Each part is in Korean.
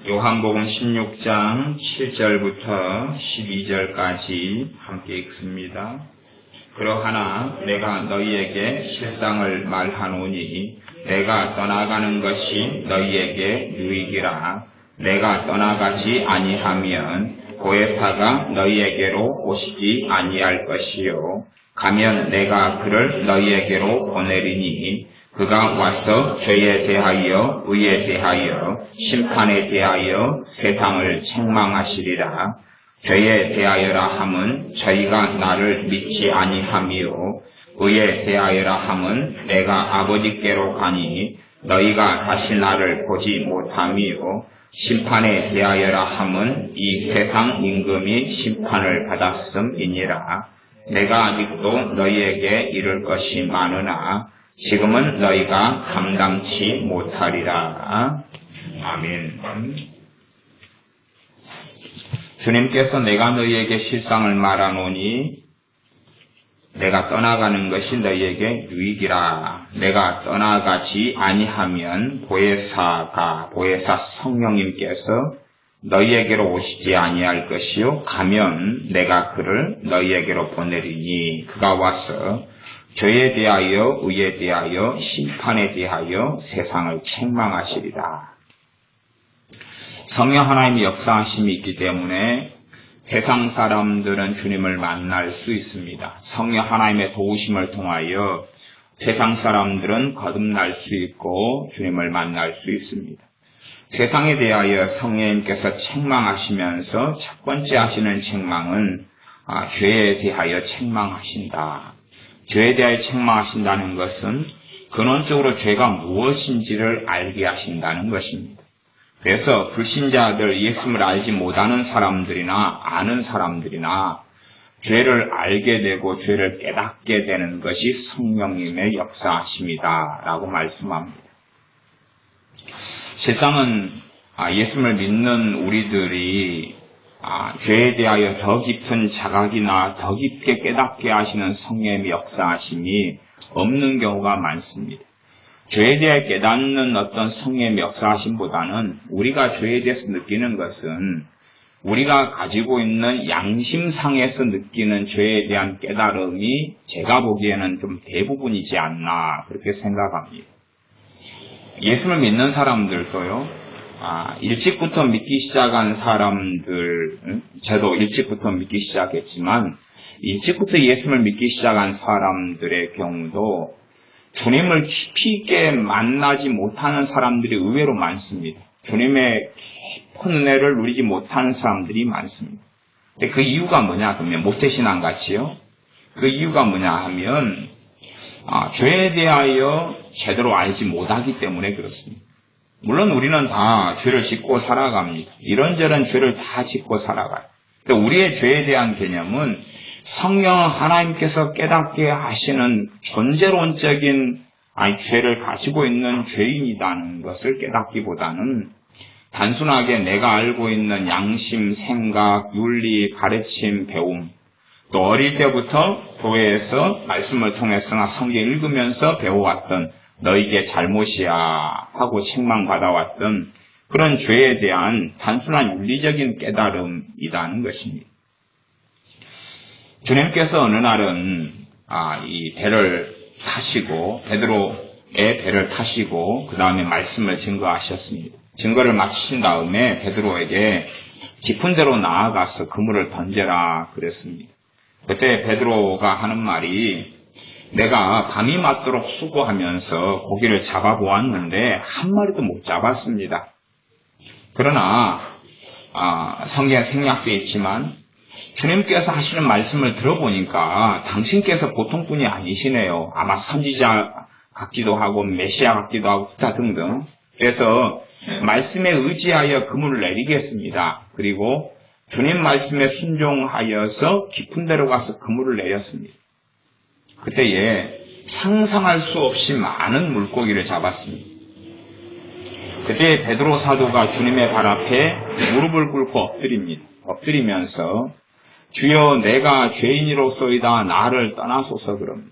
요한복음 16장 7절부터 12절까지 함께 읽습니다. 그러하나 내가 너희에게 실상을 말하노니 내가 떠나가는 것이 너희에게 유익이라. 내가 떠나가지 아니하면 보혜사가 너희에게로 오시지 아니할 것이요 가면 내가 그를 너희에게로 보내리니 그가 와서 죄에 대하여 의에 대하여 심판에 대하여 세상을 책망하시리라. 죄에 대하여라 함은 저희가 나를 믿지 아니하며 의에 대하여라 함은 내가 아버지께로 가니 너희가 다시 나를 보지 못하며 심판에 대하여라 함은 이 세상 임금이 심판을 받았음이니라. 내가 아직도 너희에게 이를 것이 많으나 지금은 너희가 감당치 못하리라. 아멘. 주님께서 내가 너희에게 실상을 말하노니 내가 떠나가는 것이 너희에게 유익이라. 내가 떠나가지 아니하면 보혜사 성령님께서 너희에게로 오시지 아니할 것이요 가면 내가 그를 너희에게로 보내리니 그가 와서 죄에 대하여 의에 대하여 심판에 대하여 세상을 책망하시리라. 성령 하나님의 역사하심이 있기 때문에 세상 사람들은 주님을 만날 수 있습니다. 성령 하나님의 도우심을 통하여 세상 사람들은 거듭날 수 있고 주님을 만날 수 있습니다. 세상에 대하여 성령님께서 책망하시면서 첫 번째 하시는 책망은 죄에 대하여 책망하신다. 죄에 대하여 책망하신다는 것은 근원적으로 죄가 무엇인지를 알게 하신다는 것입니다. 그래서 불신자들, 예수님을 알지 못하는 사람들이나 아는 사람들이나 죄를 알게 되고 죄를 깨닫게 되는 것이 성령님의 역사하심이다 라고 말씀합니다. 세상은 예수님을 믿는 우리들이 죄에 대하여 더 깊은 자각이나 더 깊게 깨닫게 하시는 성령의 역사하심이 없는 경우가 많습니다. 죄에 대해 깨닫는 어떤 성령의 역사하심보다는 우리가 죄에 대해서 느끼는 것은 우리가 가지고 있는 양심상에서 느끼는 죄에 대한 깨달음이 제가 보기에는 좀 대부분이지 않나 그렇게 생각합니다. 예수를 믿는 사람들도요. 일찍부터 믿기 시작한 사람들, 저도 일찍부터 믿기 시작했지만 일찍부터 예수를 믿기 시작한 사람들의 경우도 주님을 깊이 있게 만나지 못하는 사람들이 의외로 많습니다. 주님의 깊은 은혜를 누리지 못하는 사람들이 많습니다. 근데 그 이유가 뭐냐 그러면 모태신앙 같이요. 그 이유가 뭐냐 하면 죄에 대하여 제대로 알지 못하기 때문에 그렇습니다. 물론 우리는 다 죄를 짓고 살아갑니다. 이런저런 죄를 다 짓고 살아가요. 근데 우리의 죄에 대한 개념은 성령 하나님께서 깨닫게 하시는 존재론적인 죄를 가지고 있는 죄인이라는 것을 깨닫기보다는 단순하게 내가 알고 있는 양심, 생각, 윤리, 가르침, 배움 또 어릴 때부터 교회에서 말씀을 통해서나 성경 읽으면서 배워왔던 너희에게 잘못이야 하고 책망받아왔던 그런 죄에 대한 단순한 윤리적인 깨달음이라는 것입니다. 주님께서 어느 날은 이 배를 타시고 베드로의 배를 타시고 그 다음에 말씀을 증거하셨습니다. 증거를 마치신 다음에 베드로에게 깊은 데로 나아가서 그물을 던져라 그랬습니다. 그때 베드로가 하는 말이 내가 밤이 맞도록 수고하면서 고기를 잡아보았는데 한 마리도 못 잡았습니다. 그러나 성경에 생략되어 있지만 주님께서 하시는 말씀을 들어보니까 당신께서 보통 분이 아니시네요. 아마 선지자 같기도 하고 메시아 같기도 하고 기타 등등. 그래서 말씀에 의지하여 그물을 내리겠습니다. 그리고 주님 말씀에 순종하여서 깊은 데로 가서 그물을 내렸습니다. 그때에 상상할 수 없이 많은 물고기를 잡았습니다. 그때 베드로 사도가 주님의 발 앞에 무릎을 꿇고 엎드리면서 주여 내가 죄인이로소이다 나를 떠나소서 그럽니다.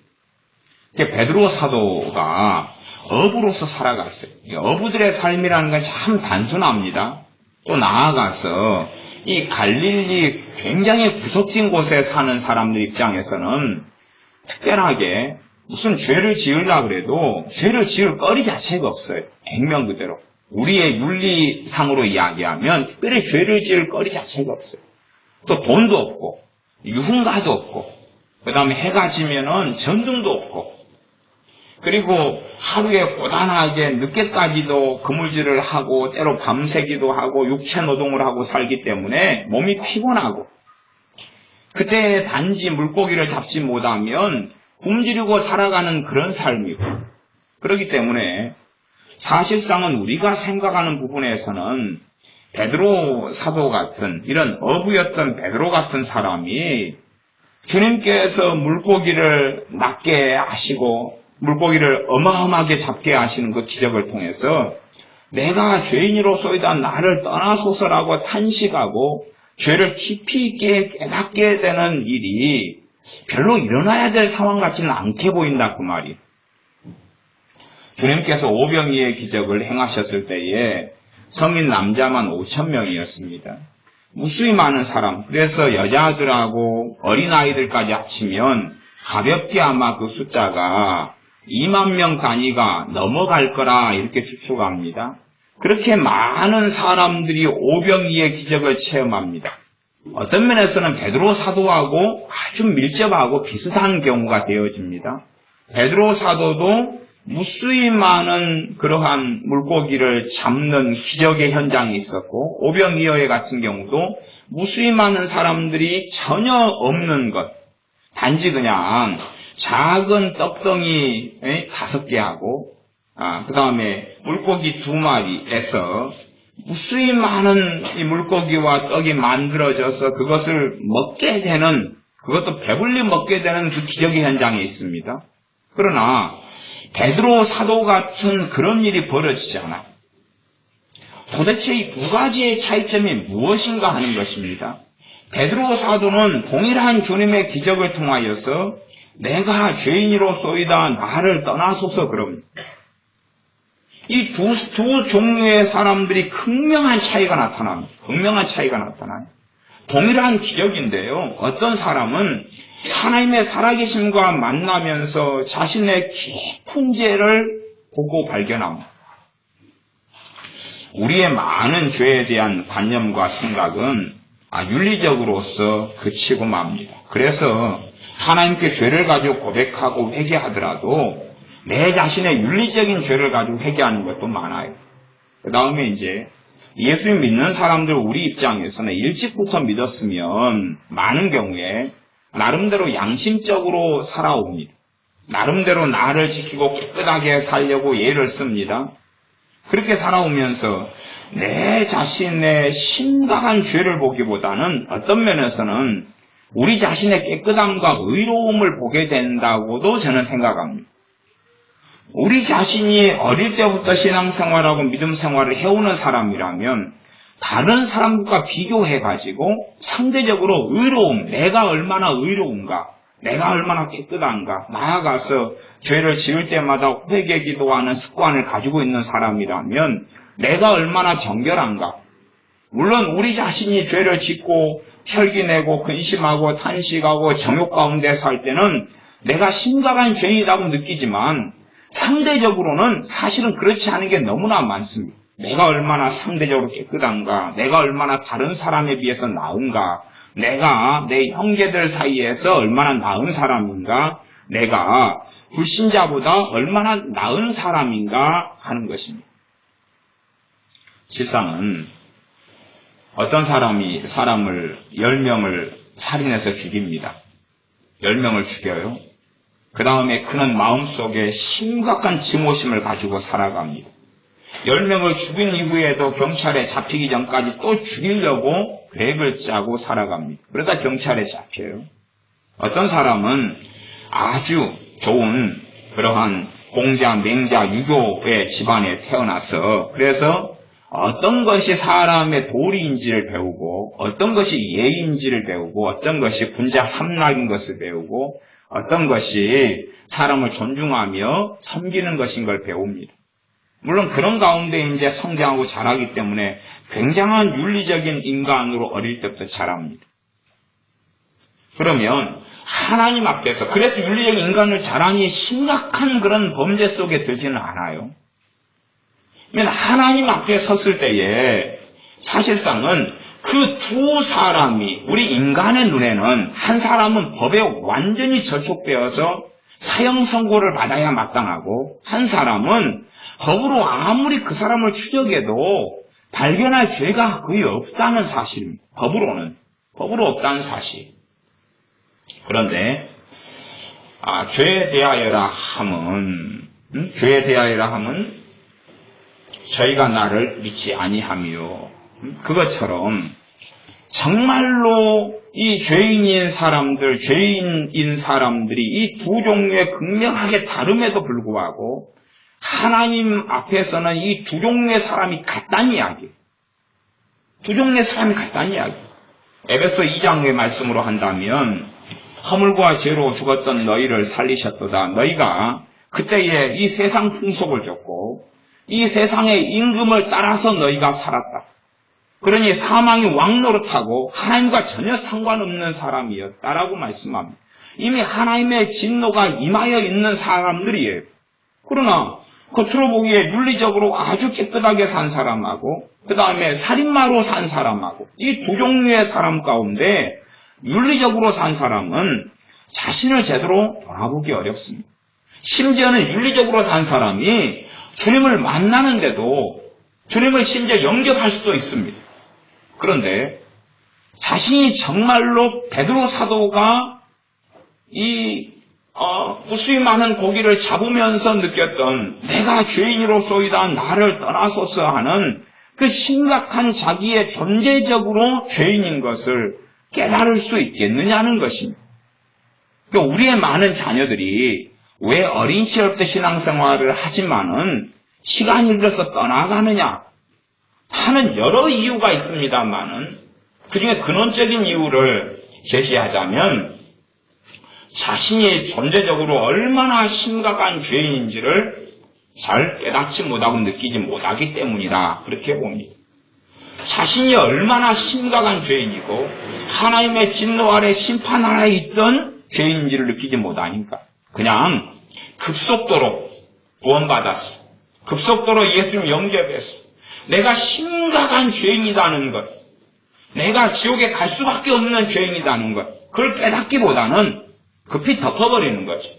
베드로 사도가 어부로서 살아갔어요. 어부들의 삶이라는 건 참 단순합니다. 또 나아가서 이 갈릴리 굉장히 구석진 곳에 사는 사람들 입장에서는 특별하게 무슨 죄를 지으려고 그래도 죄를 지을 거리 자체가 없어요. 액면 그대로. 우리의 윤리상으로 이야기하면 특별히 죄를 지을 거리 자체가 없어요. 또 돈도 없고 유흥가도 없고 그 다음에 해가 지면은 전등도 없고 그리고 하루에 고단하게 늦게까지도 그물질을 하고 때로 밤새기도 하고 육체 노동을 하고 살기 때문에 몸이 피곤하고 그때 단지 물고기를 잡지 못하면 굶주리고 살아가는 그런 삶이고 그렇기 때문에 사실상은 우리가 생각하는 부분에서는 베드로 사도 같은 이런 어부였던 베드로 같은 사람이 주님께서 물고기를 낫게 하시고 물고기를 어마어마하게 잡게 하시는 그 기적을 통해서 내가 죄인으로소이다 나를 떠나소서라고 탄식하고 죄를 깊이 있게 깨닫게 되는 일이 별로 일어나야 될 상황 같지는 않게 보인다 그 말이. 주님께서 오병이의 기적을 행하셨을 때에 성인 남자만 5,000명이었습니다. 무수히 많은 사람, 그래서 여자들하고 어린아이들까지 합치면 가볍게 아마 그 숫자가 2만 명 단위가 넘어갈 거라 이렇게 추측합니다. 그렇게 많은 사람들이 오병이의 기적을 체험합니다. 어떤 면에서는 베드로 사도하고 아주 밀접하고 비슷한 경우가 되어집니다. 베드로 사도도 무수히 많은 그러한 물고기를 잡는 기적의 현장이 있었고 오병이어 같은 경우도 무수히 많은 사람들이 전혀 없는 것 단지 그냥 작은 떡덩이 5개 하고 그 다음에 물고기 2마리에서 무수히 많은 이 물고기와 떡이 만들어져서 그것을 먹게 되는 그것도 배불리 먹게 되는 그 기적의 현장에 있습니다. 그러나 베드로 사도 같은 그런 일이 벌어지지 않아요. 도대체 이 두 가지의 차이점이 무엇인가 하는 것입니다. 베드로 사도는 동일한 주님의 기적을 통하여서 내가 죄인이로소이다 나를 떠나소서 그럽니다. 이 두 종류의 사람들이 극명한 차이가 나타납니다. 극명한 차이가 나타나요. 동일한 기적인데요. 어떤 사람은 하나님의 살아계심과 만나면서 자신의 깊은 죄를 보고 발견합니다. 우리의 많은 죄에 대한 관념과 생각은 윤리적으로서 그치고 맙니다. 그래서 하나님께 죄를 가지고 고백하고 회개하더라도 내 자신의 윤리적인 죄를 가지고 회개하는 것도 많아요. 그 다음에 이제 예수님 믿는 사람들 우리 입장에서는 일찍부터 믿었으면 많은 경우에 나름대로 양심적으로 살아옵니다. 나름대로 나를 지키고 깨끗하게 살려고 예를 씁니다. 그렇게 살아오면서 내 자신의 심각한 죄를 보기보다는 어떤 면에서는 우리 자신의 깨끗함과 의로움을 보게 된다고도 저는 생각합니다. 우리 자신이 어릴 때부터 신앙생활하고 믿음생활을 해오는 사람이라면 다른 사람들과 비교해가지고 상대적으로 의로움, 내가 얼마나 의로운가, 내가 얼마나 깨끗한가, 나아가서 죄를 지을 때마다 회개 기도하는 습관을 가지고 있는 사람이라면 내가 얼마나 정결한가. 물론 우리 자신이 죄를 짓고 혈기내고 근심하고 탄식하고 정욕 가운데 살 때는 내가 심각한 죄이라고 느끼지만 상대적으로는 사실은 그렇지 않은 게 너무나 많습니다. 내가 얼마나 상대적으로 깨끗한가, 내가 얼마나 다른 사람에 비해서 나은가, 내가 내 형제들 사이에서 얼마나 나은 사람인가, 내가 불신자보다 얼마나 나은 사람인가 하는 것입니다. 실상은 어떤 사람이 사람을 10명을 살인해서 죽입니다. 10명을 죽여요. 그 다음에 그는 마음속에 심각한 증오심을 가지고 살아갑니다. 10명을 죽인 이후에도 경찰에 잡히기 전까지 또 죽이려고 계획을 짜고 살아갑니다. 그러다 경찰에 잡혀요. 어떤 사람은 아주 좋은 그러한 공자, 맹자, 유교의 집안에 태어나서 그래서 어떤 것이 사람의 도리인지를 배우고 어떤 것이 예인지를 배우고 어떤 것이 군자 삼락인 것을 배우고 어떤 것이 사람을 존중하며 섬기는 것인 걸 배웁니다. 물론 그런 가운데 이제 성장하고 자라기 때문에 굉장한 윤리적인 인간으로 어릴 때부터 자랍니다. 그러면 하나님 앞에서, 그래서 윤리적인 인간을 자라니 심각한 그런 범죄 속에 들지는 않아요. 그러면 하나님 앞에 섰을 때에 사실상은 그 두 사람이, 우리 인간의 눈에는 한 사람은 법에 완전히 저촉되어서 사형 선고를 받아야 마땅하고, 한 사람은 법으로 아무리 그 사람을 추적해도 발견할 죄가 거의 없다는 사실입니다. 법으로 없다는 사실. 그런데 죄에 대하여라 함은, 죄에 대하여라 함은 저희가 나를 믿지 아니하며, 그것처럼 정말로 이 죄인인 사람들이 이 두 종류의 극명하게 다름에도 불구하고 하나님 앞에서는 이 두 종류의 사람이 같다는 이야기. 두 종류의 사람이 같다는 이야기. 에베소 2장의 말씀으로 한다면, 허물과 죄로 죽었던 너희를 살리셨도다. 너희가 그때에 이 세상 풍속을 졌고 이 세상의 임금을 따라서 너희가 살았다. 그러니 사망이 왕노릇하고 하나님과 전혀 상관없는 사람이었다라고 말씀합니다. 이미 하나님의 진노가 임하여 있는 사람들이에요. 그러나 겉으로 보기에 윤리적으로 아주 깨끗하게 산 사람하고 그 다음에 살인마로 산 사람하고, 이 두 종류의 사람 가운데 윤리적으로 산 사람은 자신을 제대로 돌아보기 어렵습니다. 심지어는 윤리적으로 산 사람이 주님을 만나는데도 주님을 심지어 영접할 수도 있습니다. 그런데 자신이 정말로 베드로 사도가 이 무수히 많은 고기를 잡으면서 느꼈던 내가 죄인으로소이다 나를 떠나소서 하는 그 심각한 자기의 존재적으로 죄인인 것을 깨달을 수 있겠느냐는 것입니다. 그러니까 우리의 많은 자녀들이 왜 어린 시절부터 신앙생활을 하지만은 시간이 흘러서 떠나가느냐 하는 여러 이유가 있습니다만은 그중에 근원적인 이유를 제시하자면 자신이 존재적으로 얼마나 심각한 죄인인지를 잘 깨닫지 못하고 느끼지 못하기 때문이다. 그렇게 봅니다. 자신이 얼마나 심각한 죄인이고 하나님의 진노 아래 심판 아래 있던 죄인인지를 느끼지 못하니까 그냥 급속도로 구원받았어. 급속도로 예수님 영접했어. 내가 심각한 죄인이라는 것, 내가 지옥에 갈 수밖에 없는 죄인이라는 것, 그걸 깨닫기보다는 급히 덮어버리는 거죠.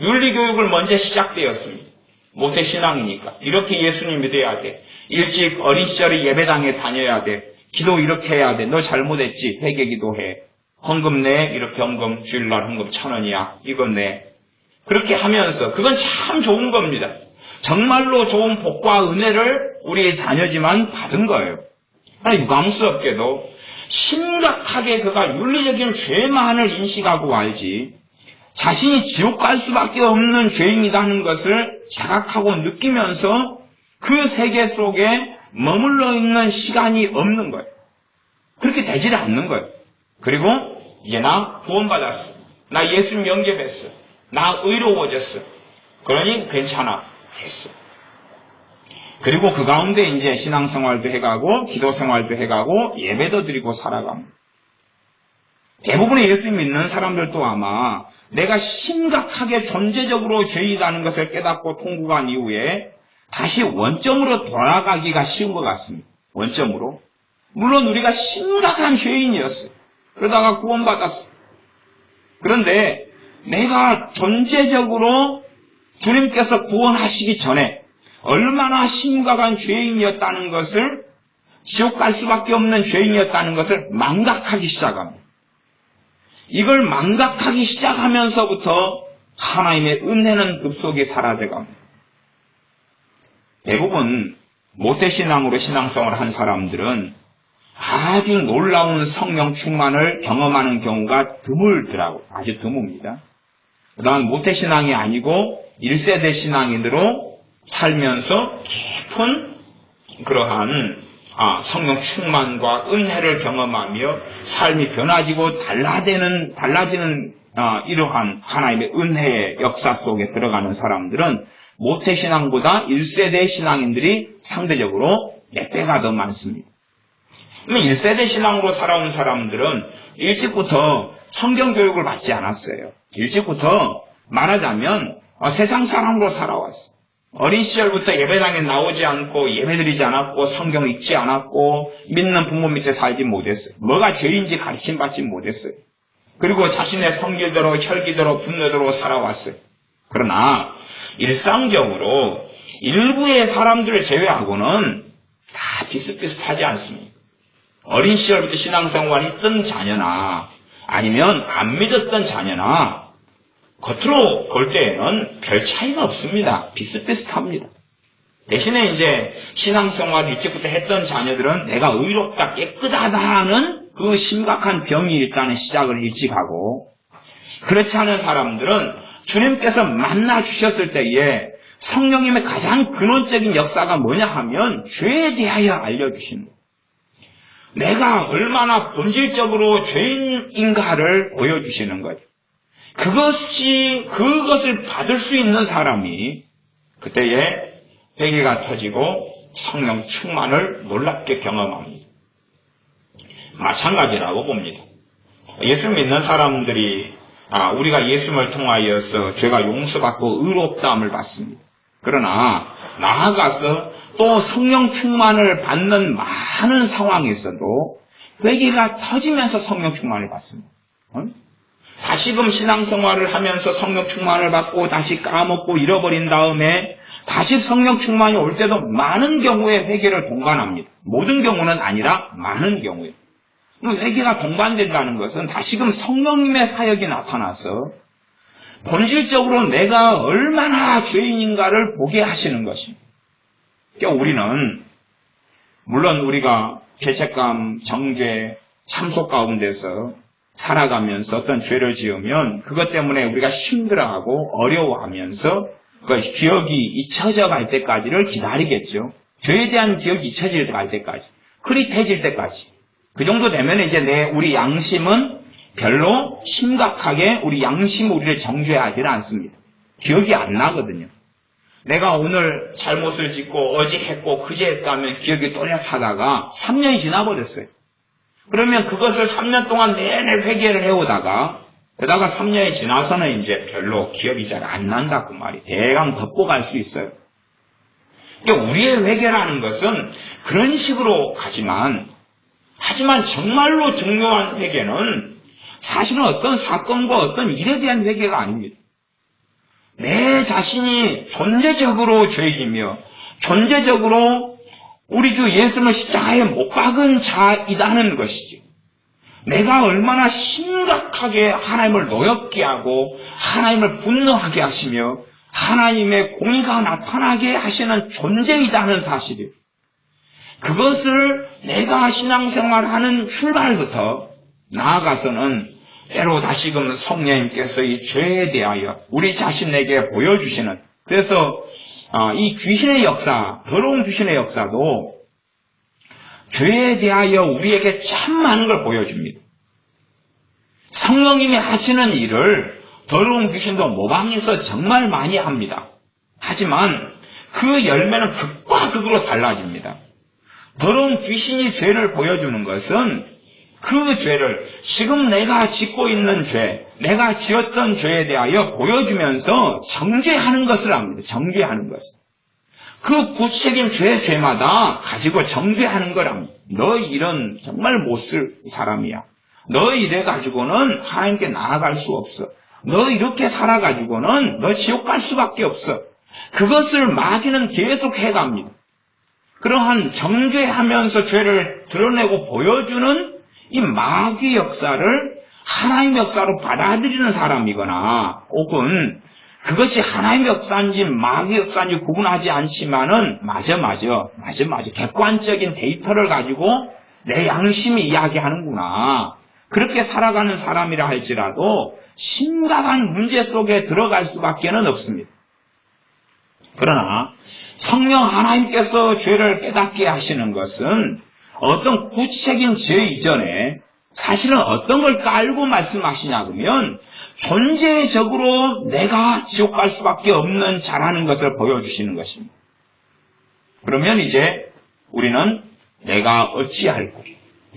윤리교육을 먼저 시작되었습니다. 모태신앙이니까 이렇게 예수님 믿어야 돼. 일찍 어린 시절에 예배당에 다녀야 돼. 기도 이렇게 해야 돼. 너 잘못했지. 회개기도해. 헌금 내. 이렇게 헌금 주일날 헌금 1,000원이야. 이거 내. 그렇게 하면서 그건 참 좋은 겁니다. 정말로 좋은 복과 은혜를 우리의 자녀지만 받은 거예요. 그러나 유감스럽게도 심각하게 그가 윤리적인 죄만을 인식하고 알지 자신이 지옥 갈 수밖에 없는 죄인이라는 것을 자각하고 느끼면서 그 세계 속에 머물러 있는 시간이 없는 거예요. 그렇게 되질 않는 거예요. 그리고 이제 나 구원받았어. 나 예수님 영접했어. 나 의로워졌어. 그러니 괜찮아. 했어. 그리고 그 가운데 이제 신앙생활도 해가고 기도생활도 해가고 예배도 드리고 살아갑니다. 대부분의 예수님 믿는 사람들도 아마 내가 심각하게 존재적으로 죄인이라는 것을 깨닫고 통곡한 이후에 다시 원점으로 돌아가기가 쉬운 것 같습니다. 원점으로. 물론 우리가 심각한 죄인이었어요. 그러다가 구원받았어. 그런데 내가 존재적으로 주님께서 구원하시기 전에 얼마나 심각한 죄인이었다는 것을, 지옥 갈 수밖에 없는 죄인이었다는 것을 망각하기 시작합니다. 이걸 망각하기 시작하면서부터 하나님의 은혜는 급속히 사라져갑니다. 대부분 모태신앙으로 신앙생활을 한 사람들은 아주 놀라운 성령 충만을 경험하는 경우가 드물더라고요. 아주 드뭅니다. 그 다음 모태신앙이 아니고 1세대 신앙인으로 살면서 깊은 그러한 성령 충만과 은혜를 경험하며 삶이 변화지고 달라지는 이러한 하나님의 은혜의 역사 속에 들어가는 사람들은 모태신앙보다 1세대 신앙인들이 상대적으로 몇 배가 더 많습니다. 그러면 1세대 신앙으로 살아온 사람들은 일찍부터 성경 교육을 받지 않았어요. 일찍부터 말하자면 세상 사람으로 살아왔어. 어린 시절부터 예배당에 나오지 않고 예배드리지 않았고 성경 읽지 않았고 믿는 부모 밑에 살지 못했어요. 뭐가 죄인지 가르침받지 못했어요. 그리고 자신의 성질대로 혈기대로 분노대로 살아왔어요. 그러나 일상적으로 일부의 사람들을 제외하고는 다 비슷비슷하지 않습니다. 어린 시절부터 신앙생활을 했던 자녀나 아니면 안 믿었던 자녀나 겉으로 볼 때에는 별 차이가 없습니다. 비슷비슷합니다. 대신에 이제 신앙생활을 일찍부터 했던 자녀들은 내가 의롭다 깨끗하다 하는 그 심각한 병이 일단은 시작을 일찍 하고, 그렇지 않은 사람들은 주님께서 만나 주셨을 때에 성령님의 가장 근원적인 역사가 뭐냐 하면 죄에 대하여 알려주시는 거예요. 내가 얼마나 본질적으로 죄인인가를 보여주시는 거예요. 그것을 받을 수 있는 사람이 그때에 회개가 터지고 성령 충만을 놀랍게 경험합니다. 마찬가지라고 봅니다. 예수 믿는 사람들이 우리가 예수님을 통하여서 죄가 용서받고 의롭다함을 받습니다. 그러나 나아가서 또 성령 충만을 받는 많은 상황에서도 회개가 터지면서 성령 충만을 받습니다. 다시금 신앙생활을 하면서 성령 충만을 받고 다시 까먹고 잃어버린 다음에 다시 성령 충만이 올 때도 많은 경우에 회개를 동반합니다. 모든 경우는 아니라 많은 경우에. 회개가 동반된다는 것은 다시금 성령님의 사역이 나타나서 본질적으로 내가 얼마나 죄인인가를 보게 하시는 것입니다. 그러니까 우리는 물론 우리가 죄책감, 정죄, 참소 가운데서 살아가면서 어떤 죄를 지으면 그것 때문에 우리가 힘들어하고 어려워하면서 그 기억이 잊혀져 갈 때까지를 기다리겠죠. 죄에 대한 기억이 잊혀질 갈 때까지, 흐릿해질 때까지. 그 정도 되면 이제 우리 양심은 별로 심각하게 우리 우리를 정죄하지는 않습니다. 기억이 안 나거든요. 내가 오늘 잘못을 짓고 어제 했고 그제 했다면 기억이 또렷하다가 3년이 지나버렸어요. 그러면 그것을 3년 동안 내내 회개를 해오다가 그러다가 3년이 지나서는 이제 별로 기억이 잘 안 난다 그 말이 대강 덮고 갈 수 있어요. 그러니까 우리의 회개라는 것은 그런 식으로 하지만 정말로 중요한 회개는 사실은 어떤 사건과 어떤 일에 대한 회개가 아닙니다. 내 자신이 존재적으로 죄이며 존재적으로 우리 주 예수님을 십자가에 못 박은 자이다는 것이지. 내가 얼마나 심각하게 하나님을 노엽게 하고 하나님을 분노하게 하시며 하나님의 공의가 나타나게 하시는 존재이다는 사실이에요. 그것을 내가 신앙생활하는 출발부터 나아가서는 때로 다시금 성령님께서 이 죄에 대하여 우리 자신에게 보여주시는, 그래서 이 귀신의 역사, 더러운 귀신의 역사도 죄에 대하여 우리에게 참 많은 걸 보여줍니다. 성령님이 하시는 일을 더러운 귀신도 모방해서 정말 많이 합니다. 하지만 그 열매는 극과 극으로 달라집니다. 더러운 귀신이 죄를 보여주는 것은 그 죄를 지금 내가 짓고 있는 죄, 내가 지었던 죄에 대하여 보여주면서 정죄하는 것을 합니다. 정죄하는 것을. 그 구체적인 죄마다 가지고 정죄하는 거랍니다. 너 이런 정말 못 쓸 사람이야. 너 이래가지고는 하나님께 나아갈 수 없어. 너 이렇게 살아가지고는 너 지옥 갈 수밖에 없어. 그것을 마귀는 계속 해갑니다. 그러한 정죄하면서 죄를 드러내고 보여주는 이 마귀 역사를 하나님의 역사로 받아들이는 사람이거나 혹은 그것이 하나님의 역사인지 마귀 역사인지 구분하지 않지만은 맞아 객관적인 데이터를 가지고 내 양심이 이야기하는구나. 그렇게 살아가는 사람이라 할지라도 심각한 문제 속에 들어갈 수밖에는 없습니다. 그러나 성령 하나님께서 죄를 깨닫게 하시는 것은 어떤 구체적인 죄 이전에 사실은 어떤 걸 깔고 말씀하시냐 그러면 존재적으로 내가 지옥 갈 수밖에 없는 자라는 것을 보여주시는 것입니다. 그러면 이제 우리는 내가 어찌할꼬,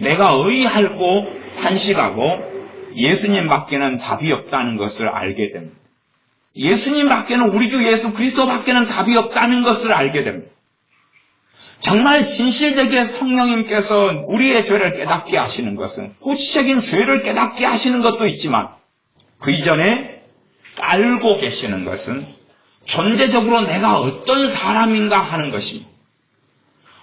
내가 의할꼬 탄식하고 예수님밖에는 답이 없다는 것을 알게 됩니다. 예수님밖에는, 우리 주 예수 그리스도밖에는 답이 없다는 것을 알게 됩니다. 정말 진실되게 성령님께서 우리의 죄를 깨닫게 하시는 것은, 구체적인 죄를 깨닫게 하시는 것도 있지만 그 이전에 깔고 계시는 것은 존재적으로 내가 어떤 사람인가 하는 것입니다.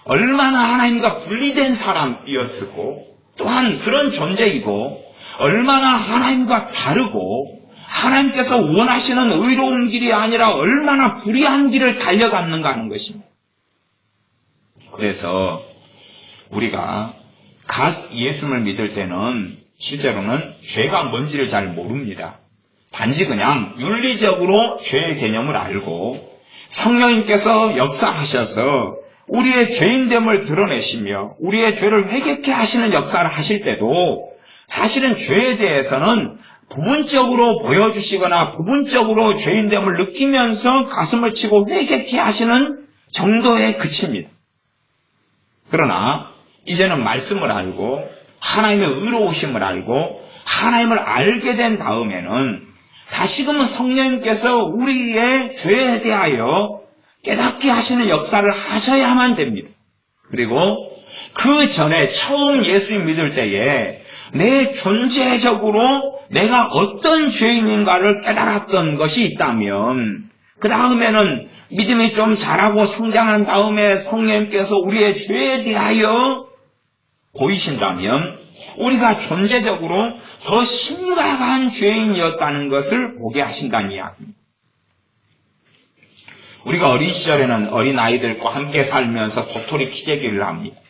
얼마나 하나님과 분리된 사람이었고, 또한 그런 존재이고, 얼마나 하나님과 다르고, 하나님께서 원하시는 의로운 길이 아니라 얼마나 불의한 길을 달려갔는가 하는 것입니다. 그래서 우리가 각 예수님을 믿을 때는 실제로는 죄가 뭔지를 잘 모릅니다. 단지 그냥 윤리적으로 죄의 개념을 알고 성령님께서 역사하셔서 우리의 죄인됨을 드러내시며 우리의 죄를 회개케 하시는 역사를 하실 때도 사실은 죄에 대해서는 부분적으로 보여주시거나 부분적으로 죄인됨을 느끼면서 가슴을 치고 회개케 하시는 정도에 그칩니다. 그러나 이제는 말씀을 알고 하나님의 의로우심을 알고 하나님을 알게 된 다음에는 다시금은 성령님께서 우리의 죄에 대하여 깨닫게 하시는 역사를 하셔야만 됩니다. 그리고 그 전에 처음 예수님 믿을 때에 내 존재적으로 내가 어떤 죄인인가를 깨달았던 것이 있다면 그 다음에는 믿음이 좀 자라고 성장한 다음에 성령님께서 우리의 죄에 대하여 보이신다면 우리가 존재적으로 더 심각한 죄인이었다는 것을 보게 하신다는 이야기입니다. 우리가 어린 시절에는 어린 아이들과 함께 살면서 도토리 키재기를 합니다.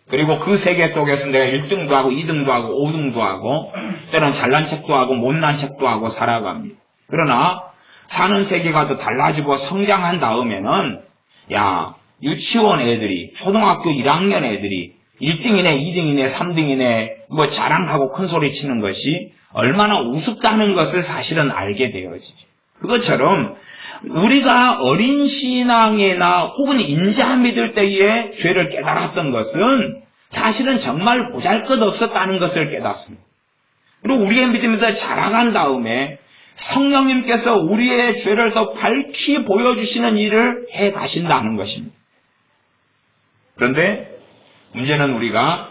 그리고 그 세계 속에서 내가 1등도 하고 2등도 하고 5등도 하고 때로는 잘난 척도 하고 못난 척도 하고 살아갑니다. 그러나 사는 세계가 더 달라지고 성장한 다음에는 유치원 애들이 초등학교 1학년 애들이 1등이네 2등이네 3등이네 뭐 자랑하고 큰소리 치는 것이 얼마나 우습다는 것을 사실은 알게 되어지죠. 그것처럼 우리가 어린 신앙이나 혹은 인자 믿을 때에 죄를 깨달았던 것은 사실은 정말 보잘것없었다는 것을 깨닫습니다. 그리고 우리의 믿음이 더 자라간 다음에 성령님께서 우리의 죄를 더 밝히 보여주시는 일을 해 가신다는 것입니다. 그런데 문제는 우리가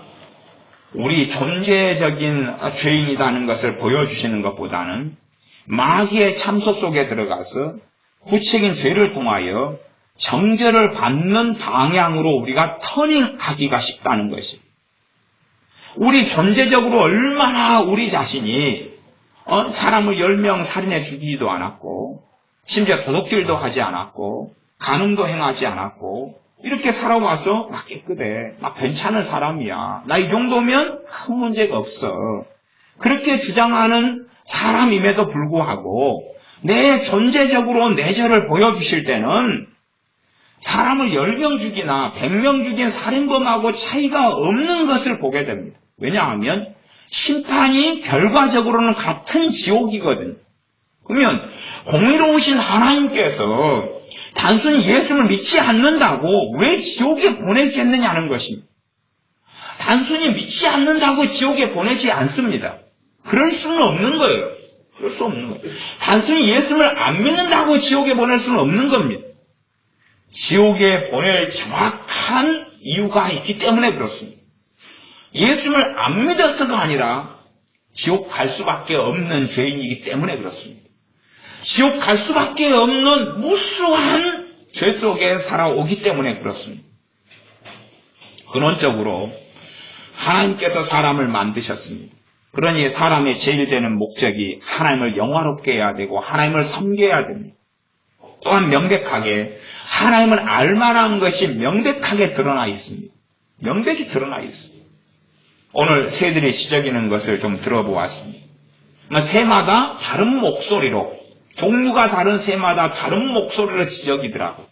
우리 존재적인 죄인이라는 것을 보여주시는 것보다는 마귀의 참소 속에 들어가서 구체적인 죄를 통하여 정죄를 받는 방향으로 우리가 터닝하기가 쉽다는 것입니다. 우리 존재적으로 얼마나 우리 자신이 사람을 10명 살인해 죽이지도 않았고 심지어 도둑질도 하지 않았고 간음도 행하지 않았고 이렇게 살아와서 막 깨끗해, 막 괜찮은 사람이야, 나 이 정도면 큰 문제가 없어, 그렇게 주장하는 사람임에도 불구하고 내 존재적으로 내 죄를 보여주실 때는 사람을 10명 죽이나 100명 죽인 살인범하고 차이가 없는 것을 보게 됩니다. 왜냐하면 심판이 결과적으로는 같은 지옥이거든요. 그러면 공의로우신 하나님께서 단순히 예수를 믿지 않는다고 왜 지옥에 보내겠느냐는 것입니다. 단순히 믿지 않는다고 지옥에 보내지 않습니다. 그럴 수는 없는 거예요. 그럴 수 없는 거예요. 단순히 예수를 안 믿는다고 지옥에 보낼 수는 없는 겁니다. 지옥에 보낼 정확한 이유가 있기 때문에 그렇습니다. 예수를 안 믿어서가 아니라 지옥 갈 수밖에 없는 죄인이기 때문에 그렇습니다. 지옥 갈 수밖에 없는 무수한 죄 속에 살아오기 때문에 그렇습니다. 근원적으로 하나님께서 사람을 만드셨습니다. 그러니 사람의 제일 되는 목적이 하나님을 영화롭게 해야 되고 하나님을 섬겨야 됩니다. 또한 명백하게 하나님을 알만한 것이 명백하게 드러나 있습니다. 명백히 드러나 있습니다. 오늘 새들이 지저귀는 것을 좀 들어보았습니다. 새마다 다른 목소리로, 종류가 다른 새마다 다른 목소리로 지저귀더라고요.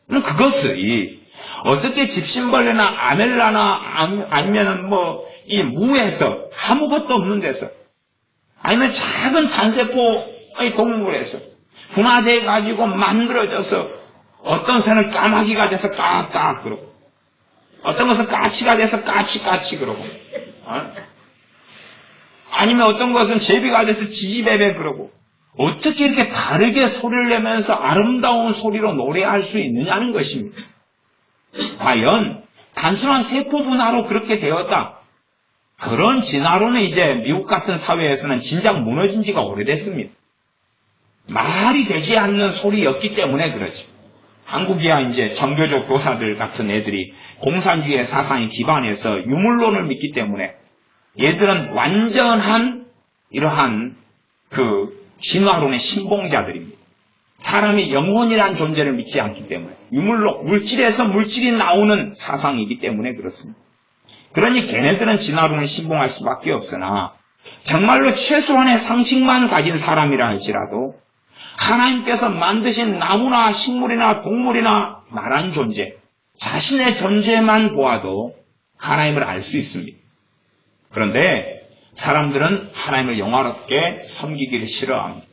그것이 어떻게 집신벌레나 아멜라나 아니면은 이 무에서 아무것도 없는 데서 아니면 작은 단세포의 동물에서 분화돼 가지고 만들어져서 어떤 새는 까마귀가 돼서 까까 그러고 어떤 것은 까치가 돼서 까치 그러고 아니면 어떤 것은 제비가 돼서 지지배배 그러고 어떻게 이렇게 다르게 소리를 내면서 아름다운 소리로 노래할 수 있느냐는 것입니다. 과연 단순한 세포 분화로 그렇게 되었다. 그런 진화론은 이제 미국 같은 사회에서는 진작 무너진 지가 오래됐습니다. 말이 되지 않는 소리였기 때문에 그러죠. 한국이야 이제 정교조 교사들 같은 애들이 공산주의 사상에 기반해서 유물론을 믿기 때문에 얘들은 완전한 이러한 진화론의 신봉자들입니다. 사람이 영혼이란 존재를 믿지 않기 때문에 유물론, 물질에서 물질이 나오는 사상이기 때문에 그렇습니다. 그러니 걔네들은 진화론을 신봉할 수밖에 없으나 정말로 최소한의 상식만 가진 사람이라 할지라도 하나님께서 만드신 나무나 식물이나 동물이나 말한 존재, 자신의 존재만 보아도 하나님을 알 수 있습니다. 그런데 사람들은 하나님을 영화롭게 섬기기를 싫어합니다.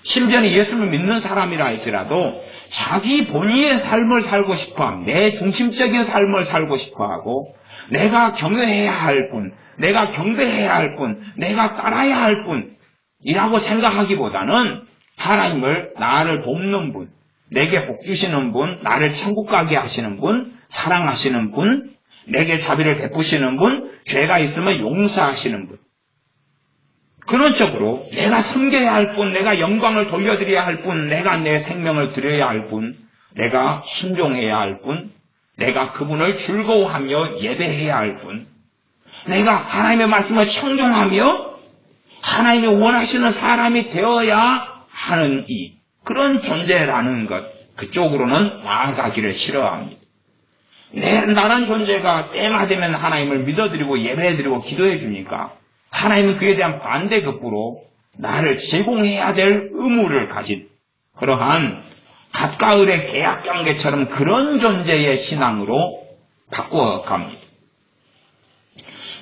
심지어는 예수를 믿는 사람이라 할지라도 자기 본의의 삶을 살고 싶어합니다. 내 중심적인 삶을 살고 싶어하고 내가 경외해야 할 뿐, 내가 경배해야 할 뿐, 내가 따라야 할 뿐이라고 생각하기보다는 하나님을 나를 돕는 분, 내게 복 주시는 분, 나를 천국 가게 하시는 분, 사랑하시는 분, 내게 자비를 베푸시는 분, 죄가 있으면 용서하시는 분. 그런 쪽으로 내가 섬겨야 할 분, 내가 영광을 돌려드려야 할 분, 내가 내 생명을 드려야 할 분, 내가 순종해야 할 분, 내가 그분을 즐거워하며 예배해야 할 분, 내가 하나님의 말씀을 청종하며 하나님이 원하시는 사람이 되어야 하는 그런 존재라는 것, 그쪽으로는 나아가기를 싫어합니다. 나란 존재가 때가 되면 하나님을 믿어드리고 예배해드리고 기도해주니까 하나님은 그에 대한 반대급부로 나를 제공해야 될 의무를 가진 그러한 갑과을의 계약관계처럼 그런 존재의 신앙으로 바꿔갑니다.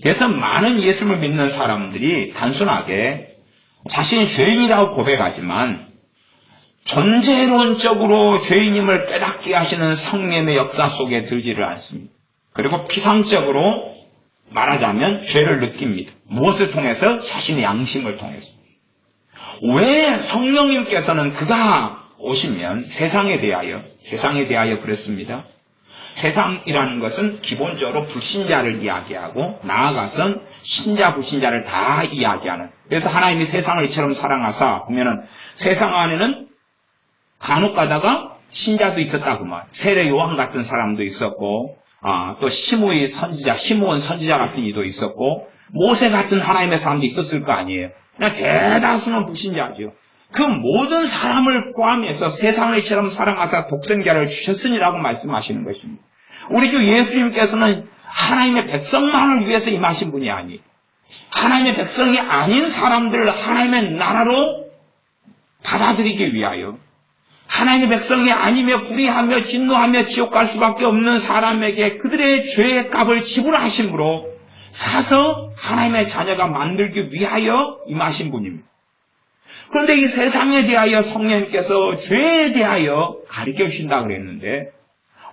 그래서 많은 예수를 믿는 사람들이 단순하게 자신이 죄인이라고 고백하지만 존재론적으로 죄인임을 깨닫게 하시는 성령의 역사 속에 들지를 않습니다. 그리고 피상적으로 말하자면 죄를 느낍니다. 무엇을 통해서? 자신의 양심을 통해서. 왜 성령님께서는 그가 오시면 세상에 대하여 그랬습니다. 세상이라는 것은 기본적으로 불신자를 이야기하고 나아가선 신자 불신자를 다 이야기하는. 그래서 하나님이 세상을 이처럼 사랑하사 보면은 세상 안에는 간혹 가다가 신자도 있었다 그 말. 세례 요한 같은 사람도 있었고 또 시므의 선지자, 시므온 선지자 같은 이도 있었고 모세 같은 하나님의 사람도 있었을 거 아니에요. 그냥 대다수는 불신자죠. 그 모든 사람을 포함해서 세상을 이처럼 사랑하사 독생자를 주셨으니라고 말씀하시는 것입니다. 우리 주 예수님께서는 하나님의 백성만을 위해서 임하신 분이 아니에요. 하나님의 백성이 아닌 사람들을 하나님의 나라로 받아들이기 위하여 하나님의 백성이 아니며 불의하며 진노하며 지옥 갈 수밖에 없는 사람에게 그들의 죄의 값을 지불하심으로 사서 하나님의 자녀가 만들기 위하여 임하신 분입니다. 그런데 이 세상에 대하여 성령님께서 죄에 대하여 가르쳐 주신다고 그랬는데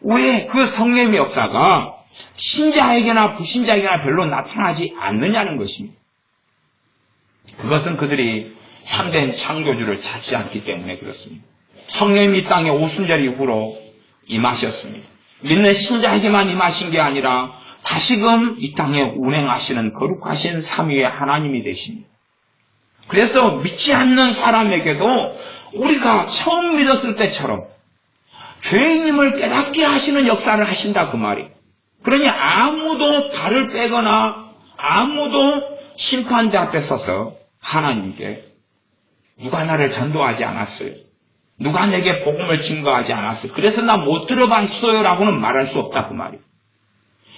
왜 그 성령의 역사가 신자에게나 불신자에게나 별로 나타나지 않느냐는 것입니다. 그것은 그들이 참된 창조주를 찾지 않기 때문에 그렇습니다. 성령님이 이 땅에 오순절 이후로 임하셨습니다. 믿는 신자에게만 임하신 게 아니라 다시금 이 땅에 운행하시는 거룩하신 삼위의 하나님이 되십니다. 그래서 믿지 않는 사람에게도 우리가 처음 믿었을 때처럼 죄인임을 깨닫게 하시는 역사를 하신다 그 말이. 그러니 아무도 발을 빼거나 아무도 심판대 앞에 서서 하나님께 누가 나를 전도하지 않았어요. 누가 내게 복음을 증거하지 않았어요. 그래서 나 못 들어봤어요 라고는 말할 수 없다 그 말이에요.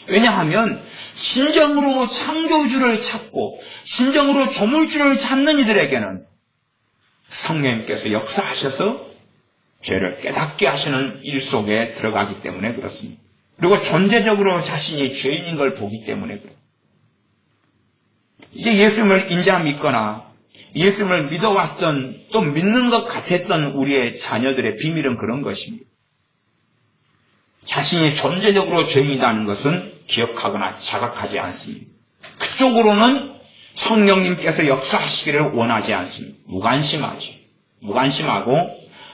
왜냐하면 진정으로 창조주를 찾고 진정으로 조물주를 찾는 이들에게는 성령님께서 역사하셔서 죄를 깨닫게 하시는 일 속에 들어가기 때문에 그렇습니다. 그리고 존재적으로 자신이 죄인인 걸 보기 때문에 그래요. 이제 예수님을 인자 믿거나 예수님을 믿어왔던 또 믿는 것 같았던 우리의 자녀들의 비밀은 그런 것입니다. 자신이 존재적으로 죄인이라는 것은 기억하거나 자각하지 않습니다. 그쪽으로는 성령님께서 역사하시기를 원하지 않습니다. 무관심하죠. 무관심하고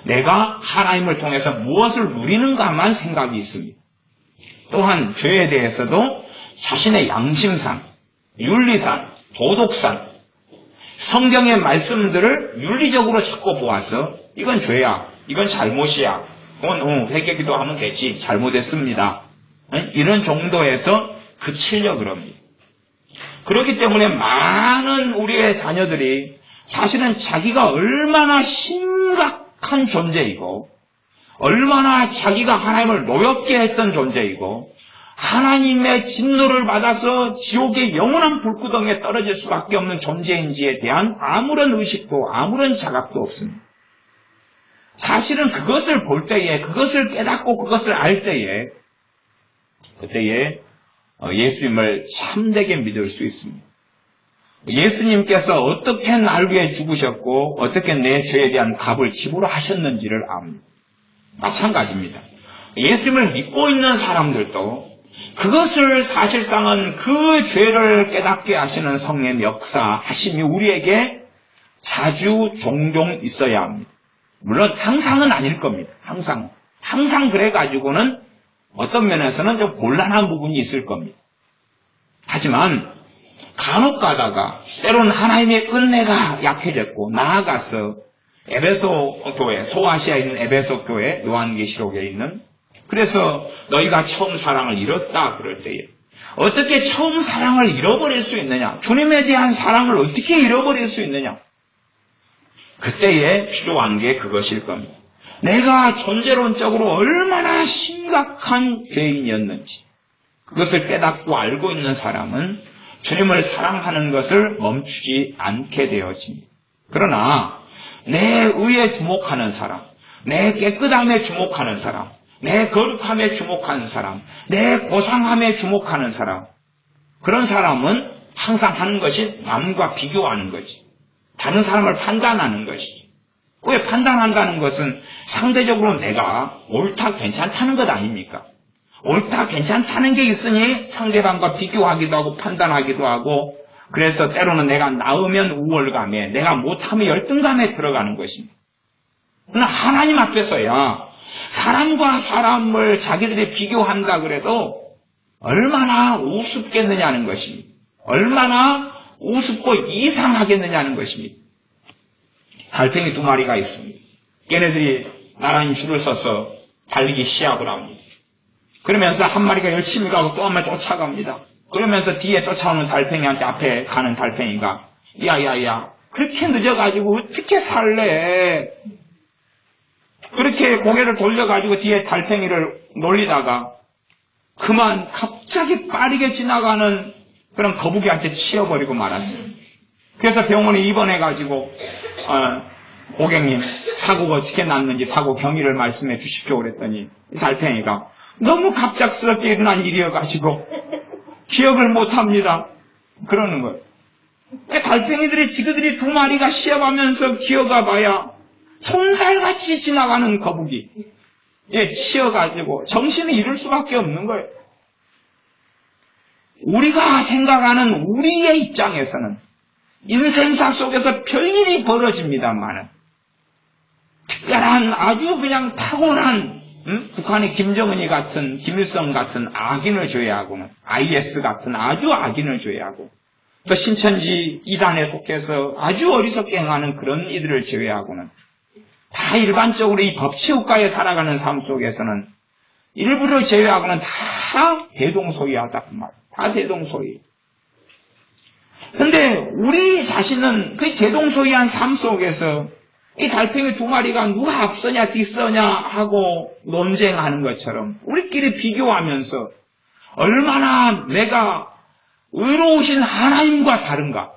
내가 하나님을 통해서 무엇을 누리는가만 생각이 있습니다. 또한 죄에 대해서도 자신의 양심상, 윤리상, 도덕상, 성경의 말씀들을 윤리적으로 자꾸 보아서 이건 죄야, 이건 잘못이야, 그건 회개기도 하면 되지, 잘못했습니다. 이런 정도에서 그치려고 그럽니다. 그렇기 때문에 많은 우리의 자녀들이 사실은 자기가 얼마나 심각한 존재이고 얼마나 자기가 하나님을 노엽게 했던 존재이고 하나님의 진노를 받아서 지옥의 영원한 불구덩이에 떨어질 수밖에 없는 존재인지에 대한 아무런 의식도 아무런 자각도 없습니다. 사실은 그것을 볼 때에 그것을 깨닫고 그것을 알 때에 그때에 예수님을 참되게 믿을 수 있습니다. 예수님께서 어떻게 날 위해 죽으셨고 어떻게 내 죄에 대한 값을 지불을 하셨는지를 압니다. 마찬가지입니다. 예수님을 믿고 있는 사람들도 그것을 사실상은 그 죄를 깨닫게 하시는 성령의 역사하심이 우리에게 자주 종종 있어야 합니다. 물론 항상은 아닐 겁니다. 항상 그래가지고는 어떤 면에서는 좀 곤란한 부분이 있을 겁니다. 하지만 간혹 가다가 때로는 하나님의 은혜가 약해졌고 나아가서 에베소 교회, 소아시아에 있는 에베소 교회 요한계시록에 있는 그래서 너희가 처음 사랑을 잃었다 그럴 때에 어떻게 처음 사랑을 잃어버릴 수 있느냐? 주님에 대한 사랑을 어떻게 잃어버릴 수 있느냐? 그때에 필요한 게 그것일 겁니다. 내가 존재론적으로 얼마나 심각한 죄인이었는지 그것을 깨닫고 알고 있는 사람은 주님을 사랑하는 것을 멈추지 않게 되어집니다. 그러나 내 의에 주목하는 사람, 내 깨끗함에 주목하는 사람, 내 거룩함에 주목하는 사람, 내 고상함에 주목하는 사람, 그런 사람은 항상 하는 것이 남과 비교하는 거지. 다른 사람을 판단하는 것이지. 왜 판단한다는 것은 상대적으로 내가 옳다 괜찮다는 것 아닙니까? 옳다 괜찮다는 게 있으니 상대방과 비교하기도 하고 판단하기도 하고 그래서 때로는 내가 나으면 우월감에 내가 못하면 열등감에 들어가는 것입니다. 그러나 하나님 앞에서야 사람과 사람을 자기들이 비교한다 그래도 얼마나 우습겠느냐는 것입니다. 얼마나 우습고 이상하겠느냐는 것입니다. 달팽이 2마리가 있습니다. 걔네들이 나란히 줄을 서서 달리기 시합을 합니다. 그러면서 한 마리가 열심히 가고 또 한 마리 쫓아갑니다. 그러면서 뒤에 쫓아오는 달팽이한테 앞에 가는 달팽이가 야야야 그렇게 늦어가지고 어떻게 살래? 그렇게 고개를 돌려가지고 뒤에 달팽이를 놀리다가 그만 갑자기 빠르게 지나가는 그런 거북이한테 치여버리고 말았어요. 그래서 병원에 입원해가지고 고객님 사고가 어떻게 났는지 사고 경위를 말씀해 주십시오 그랬더니 달팽이가 너무 갑작스럽게 일어난 일이어가지고 기억을 못합니다. 그러는 거예요. 달팽이들이 지그들이 2마리가 시합하면서 기어가봐야 손살같이 지나가는 거북이 치여가지고 정신을 잃을 수밖에 없는 거예요. 우리가 생각하는 우리의 입장에서는 인생사 속에서 별일이 벌어집니다만 특별한 아주 그냥 탁월한 북한의 김정은이 같은 김일성 같은 악인을 제외하고는 IS 같은 아주 악인을 제외하고 또 신천지 이단에 속해서 아주 어리석게 행하는 그런 이들을 제외하고는 다 일반적으로 이 법치국가에 살아가는 삶 속에서는 일부를 제외하고는 다 대동소이하다 그 말. 다 대동소이. 근데 우리 자신은 그 대동소이한 삶 속에서 이 달팽이 2마리가 누가 앞서냐 뒤서냐 하고 논쟁하는 것처럼 우리끼리 비교하면서 얼마나 내가 의로우신 하나님과 다른가,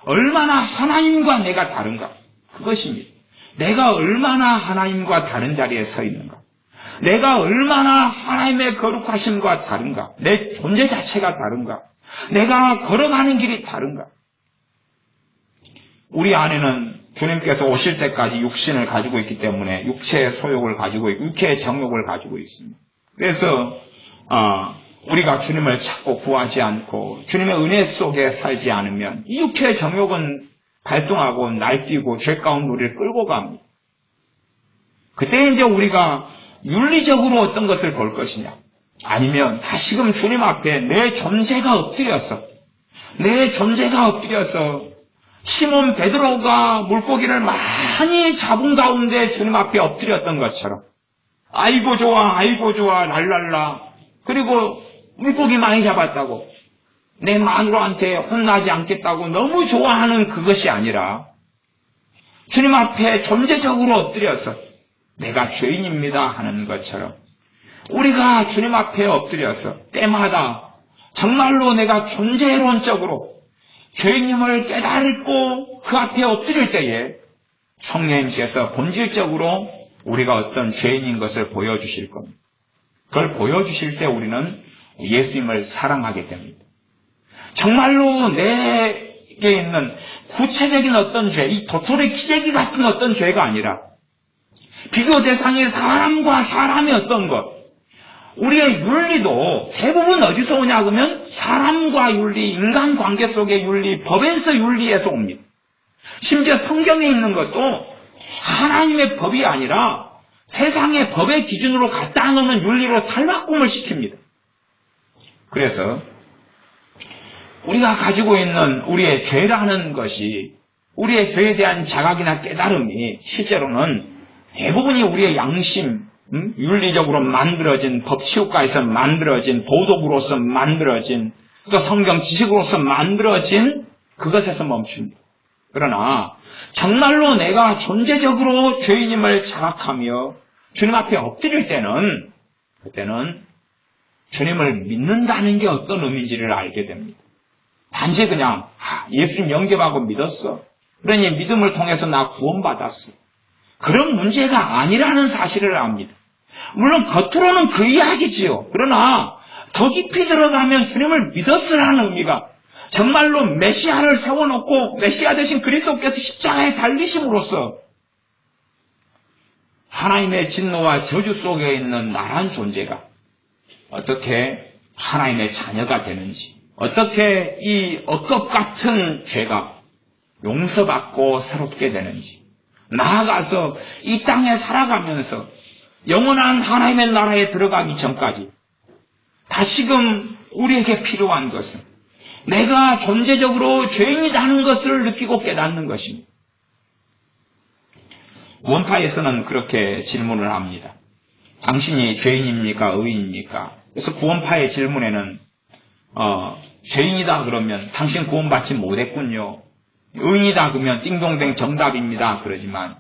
얼마나 하나님과 내가 다른가 그것입니다. 내가 얼마나 하나님과 다른 자리에 서 있는가? 내가 얼마나 하나님의 거룩하심과 다른가? 내 존재 자체가 다른가? 내가 걸어가는 길이 다른가? 우리 안에는 주님께서 오실 때까지 육신을 가지고 있기 때문에 육체의 소욕을 가지고 있고 육체의 정욕을 가지고 있습니다. 그래서 우리가 주님을 찾고 구하지 않고 주님의 은혜 속에 살지 않으면 이 육체의 정욕은 발동하고 날뛰고 죄 가운데 우리를 끌고 갑니다. 그때 이제 우리가 윤리적으로 어떤 것을 볼 것이냐, 아니면 다시금 주님 앞에 내 존재가 엎드려서 시몬 베드로가 물고기를 많이 잡은 가운데 주님 앞에 엎드렸던 것처럼 아이고 좋아 랄랄라, 그리고 물고기 많이 잡았다고 내 마누라한테 혼나지 않겠다고 너무 좋아하는 그것이 아니라 주님 앞에 존재적으로 엎드려서 내가 죄인입니다 하는 것처럼 우리가 주님 앞에 엎드려서 때마다 정말로 내가 존재론적으로 죄인임을 깨달고 그 앞에 엎드릴 때에 성령님께서 본질적으로 우리가 어떤 죄인인 것을 보여주실 겁니다. 그걸 보여주실 때 우리는 예수님을 사랑하게 됩니다. 정말로 내게 있는 구체적인 어떤 죄, 이 도토리 키재기 같은 어떤 죄가 아니라 비교 대상이 사람과 사람의 어떤 것, 우리의 윤리도 대부분 어디서 오냐 그러면 사람과 윤리, 인간관계 속의 윤리, 법에서 윤리에서 옵니다. 심지어 성경에 있는 것도 하나님의 법이 아니라 세상의 법의 기준으로 갖다 놓는 윤리로 탈바꿈을 시킵니다. 그래서 우리가 가지고 있는 우리의 죄라는 것이, 우리의 죄에 대한 자각이나 깨달음이 실제로는 대부분이 우리의 양심, 윤리적으로 만들어진, 법치국가에서 만들어진, 도덕으로서 만들어진, 또 성경 지식으로서 만들어진 그것에서 멈춥니다. 그러나 정말로 내가 존재적으로 죄인임을 자각하며 주님 앞에 엎드릴 때는, 그때는 주님을 믿는다는 게 어떤 의미인지를 알게 됩니다. 단지 그냥 예수님 영접하고 믿었어, 그러니 믿음을 통해서 나 구원받았어, 그런 문제가 아니라는 사실을 압니다. 물론 겉으로는 그 이야기지요. 그러나 더 깊이 들어가면 주님을 믿었으라는 의미가, 정말로 메시아를 세워놓고 메시아 대신 그리스도께서 십자가에 달리심으로써 하나님의 진노와 저주 속에 있는 나란 존재가 어떻게 하나님의 자녀가 되는지, 어떻게 이 억겁 같은 죄가 용서받고 새롭게 되는지, 나아가서 이 땅에 살아가면서 영원한 하나님의 나라에 들어가기 전까지 다시금 우리에게 필요한 것은 내가 존재적으로 죄인이라는 것을 느끼고 깨닫는 것입니다. 구원파에서는 그렇게 질문을 합니다. 당신이 죄인입니까? 의인입니까? 그래서 구원파의 질문에는 죄인이다 그러면 당신 구원받지 못했군요, 의인이다 그러면 띵동댕 정답입니다 그러지만,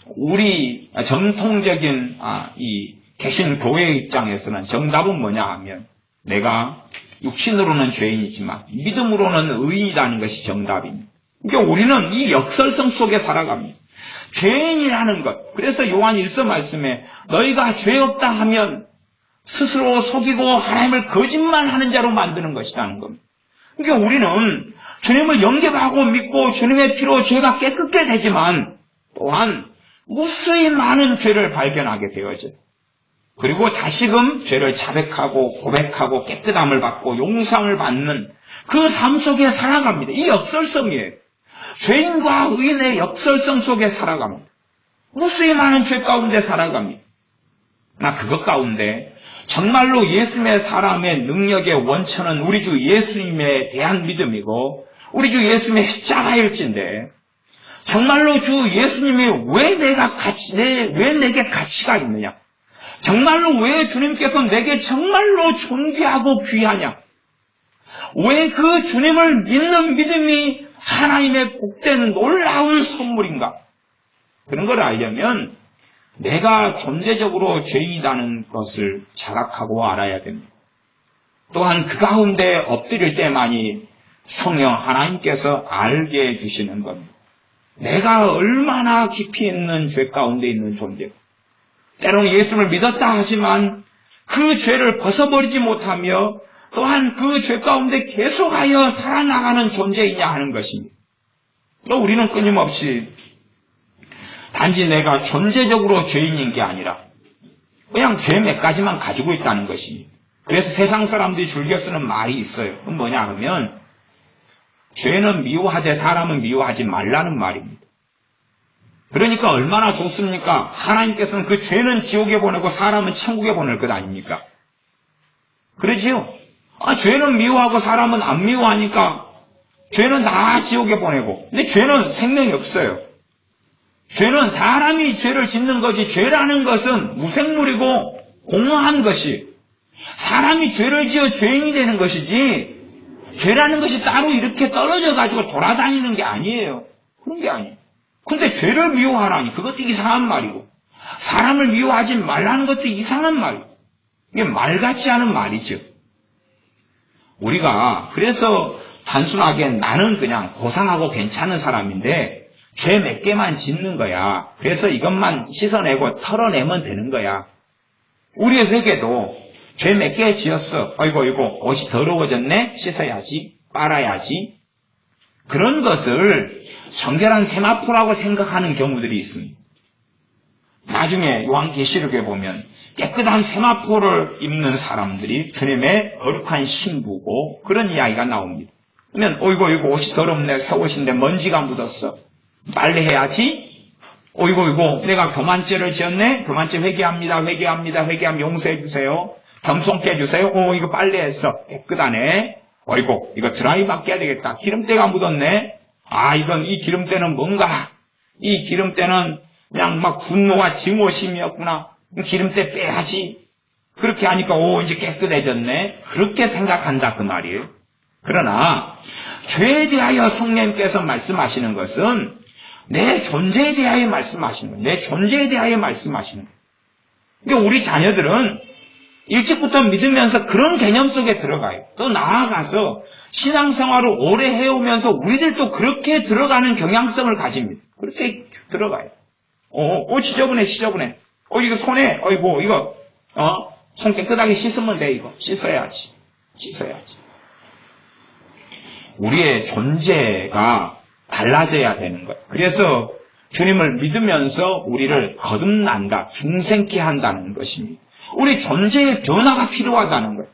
우리 전통적인 이 개신 교회의 입장에서는 정답은 뭐냐 하면 내가 육신으로는 죄인이지만 믿음으로는 의인이라는 것이 정답입니다. 그러니까 우리는 이 역설성 속에 살아갑니다. 죄인이라는 것, 그래서 요한 1서 말씀에 너희가 죄 없다 하면 스스로 속이고 하나님을 거짓말하는 자로 만드는 것이라는 겁니다. 그러니까 우리는 주님을 영접하고 믿고 주님의 피로 죄가 깨끗게 되지만 또한 무수히 많은 죄를 발견하게 되어져요. 그리고 다시금 죄를 자백하고 고백하고 깨끗함을 받고 용서함을 받는 그 삶 속에 살아갑니다. 이 역설성이에요. 죄인과 의인의 역설성 속에 살아갑니다. 무수히 많은 죄 가운데 살아갑니다. 나 그것 가운데 정말로 예수님의 사람의 능력의 원천은 우리 주 예수님에 대한 믿음이고 우리 주 예수님의 십자가일진데, 정말로 주 예수님이 왜 내게 가치가 있느냐, 정말로 왜 주님께서 내게 정말로 존귀하고 귀하냐, 왜 그 주님을 믿는 믿음이 하나님의 복된 놀라운 선물인가, 그런 걸 알려면 내가 존재적으로 죄인이라는 것을 자각하고 알아야 됩니다. 또한 그 가운데 엎드릴 때만이 성령 하나님께서 알게 해주시는 겁니다. 내가 얼마나 깊이 있는 죄 가운데 있는 존재. 때로는 예수를 믿었다 하지만 그 죄를 벗어버리지 못하며 또한 그 죄 가운데 계속하여 살아나가는 존재이냐 하는 것입니다. 또 우리는 끊임없이 단지 내가 존재적으로 죄인인 게 아니라 그냥 죄 몇 가지만 가지고 있다는 것입니다. 그래서 세상 사람들이 즐겨 쓰는 말이 있어요. 그건 뭐냐 하면 죄는 미워하되 사람은 미워하지 말라는 말입니다. 그러니까 얼마나 좋습니까? 하나님께서는 그 죄는 지옥에 보내고 사람은 천국에 보낼 것 아닙니까? 그러지요? 죄는 미워하고 사람은 안 미워하니까 죄는 다 지옥에 보내고, 근데 죄는 생명이 없어요. 죄는 사람이 죄를 짓는 거지, 죄라는 것은 무생물이고 공허한 것이, 사람이 죄를 지어 죄인이 되는 것이지 죄라는 것이 따로 이렇게 떨어져 가지고 돌아다니는 게 아니에요. 그런 게 아니에요. 근데 죄를 미워하라니 그것도 이상한 말이고, 사람을 미워하지 말라는 것도 이상한 말이고, 이게 말 같지 않은 말이죠. 우리가 그래서 단순하게 나는 그냥 고상하고 괜찮은 사람인데 죄 몇 개만 짓는 거야. 그래서 이것만 씻어내고 털어내면 되는 거야. 우리의 회개도 죄 몇 개 지었어. 아이고 옷이 더러워졌네. 씻어야지. 빨아야지. 그런 것을 정결한 세마포라고 생각하는 경우들이 있습니다. 나중에 요한계시록에 보면 깨끗한 세마포를 입는 사람들이 주님의 거룩한 신부고 그런 이야기가 나옵니다. 그러면 어이구 옷이 더럽네. 새 옷인데 먼지가 묻었어. 빨래해야지. 어이구 내가 교만죄를 지었네. 교만죄 회개합니다. 용서해 주세요. 겸손케 해주세요. 이거 빨래했어. 깨끗하네. 어이구 이거 드라이 바뀌어야 되겠다. 기름때가 묻었네. 이건 이 기름때는 뭔가, 이 기름때는 그냥 막 분노와 증오심이었구나. 기름때 빼야지. 그렇게 하니까 이제 깨끗해졌네. 그렇게 생각한다 그 말이에요. 그러나 죄에 대하여 성령님께서 말씀하시는 것은 내 존재에 대하여 말씀하시는 거예요. 내 존재에 대하여 말씀하시는 거예요. 그러니까 우리 자녀들은 일찍부터 믿으면서 그런 개념 속에 들어가요. 또 나아가서 신앙생활을 오래 해오면서 우리들도 그렇게 들어가는 경향성을 가집니다. 그렇게 들어가요. 지저분해. 이거 손에, 이거, 손 깨끗하게 씻으면 돼, 이거. 씻어야지. 우리의 존재가 달라져야 되는 거예요. 그래서 주님을 믿으면서 우리를 거듭난다, 중생케 한다는 것입니다. 우리 존재의 변화가 필요하다는 거예요.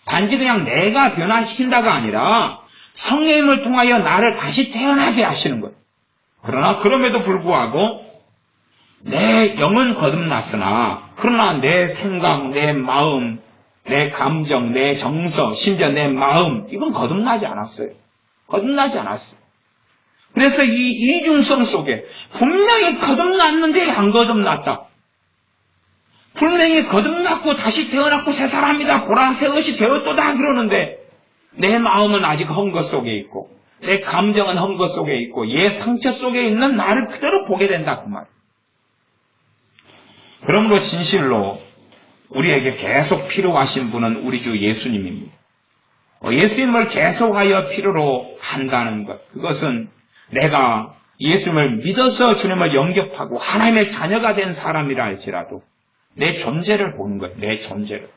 단지 그냥 내가 변화시킨다가 아니라 성령님을 통하여 나를 다시 태어나게 하시는 거예요. 그러나 그럼에도 불구하고 내 영은 거듭났으나 그러나 내 생각, 내 마음, 내 감정, 내 정서, 심지어 내 마음 이건 거듭나지 않았어요. 그래서 이 이중성 속에 분명히 거듭났는데 안 거듭났다. 분명히 거듭났고 다시 태어났고 새 사람이다. 보라 새 것이 되었도다 그러는데 내 마음은 아직 헝거 속에 있고 내 감정은 헝거 속에 있고 옛 상처 속에 있는 나를 그대로 보게 된다 그 말. 그러므로 진실로 우리에게 계속 필요하신 분은 우리 주 예수님입니다. 예수님을 계속하여 필요로 한다는 것, 그것은 내가 예수님을 믿어서 주님을 영접하고 하나님의 자녀가 된 사람이라 할지라도 내 존재를 보는 거예요. 내 존재를.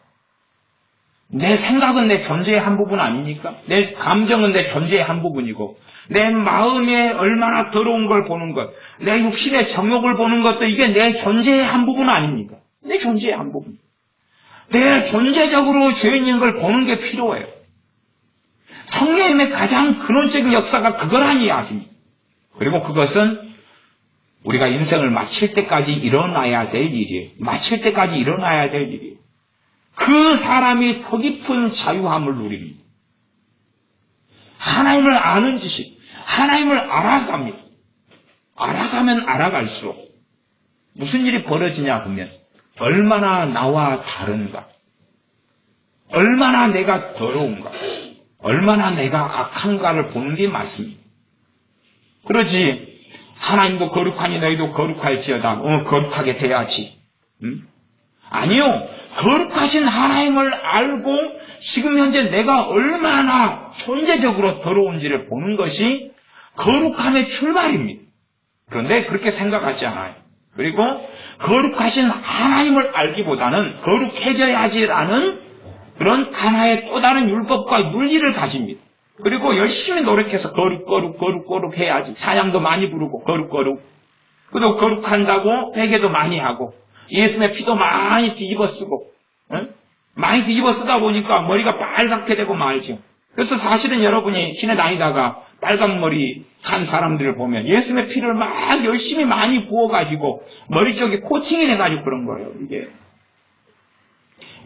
내 생각은 내 존재의 한 부분 아닙니까? 내 감정은 내 존재의 한 부분이고 내 마음에 얼마나 더러운 걸 보는 것, 내 육신의 정욕을 보는 것도 이게 내 존재의 한 부분 아닙니까? 내 존재의 한 부분. 내 존재적으로 죄인인 걸 보는 게 필요해요. 성령님의 가장 근원적인 역사가 그거란 이야기입니다. 그리고 그것은 우리가 인생을 마칠 때까지 일어나야 될 일이에요. 그 사람이 더 깊은 자유함을 누립니다. 하나님을 아는 지식, 하나님을 알아갑니다. 알아가면 알아갈수록 무슨 일이 벌어지냐 그러면 얼마나 나와 다른가, 얼마나 내가 더러운가, 얼마나 내가 악한가를 보는 게 맞습니다. 그러지 하나님도 거룩하니 너희도 거룩할지어다. 거룩하게 돼야지. 아니요. 거룩하신 하나님을 알고 지금 현재 내가 얼마나 존재적으로 더러운지를 보는 것이 거룩함의 출발입니다. 그런데 그렇게 생각하지 않아요. 그리고 거룩하신 하나님을 알기보다는 거룩해져야지라는 그런 하나의 또 다른 율법과 윤리를 가집니다. 그리고 열심히 노력해서 거룩 해야지. 찬양도 많이 부르고 거룩. 그리고 거룩한다고 회개도 많이 하고 예수님의 피도 많이 뒤집어 쓰고 많이 뒤집어 쓰다 보니까 머리가 빨갛게 되고 말죠. 그래서 사실은 여러분이 시내 다니다가 빨간 머리 한 사람들을 보면 예수님의 피를 막 열심히 많이 부어가지고 머리 쪽이 코팅이 돼가지고 그런 거예요. 이게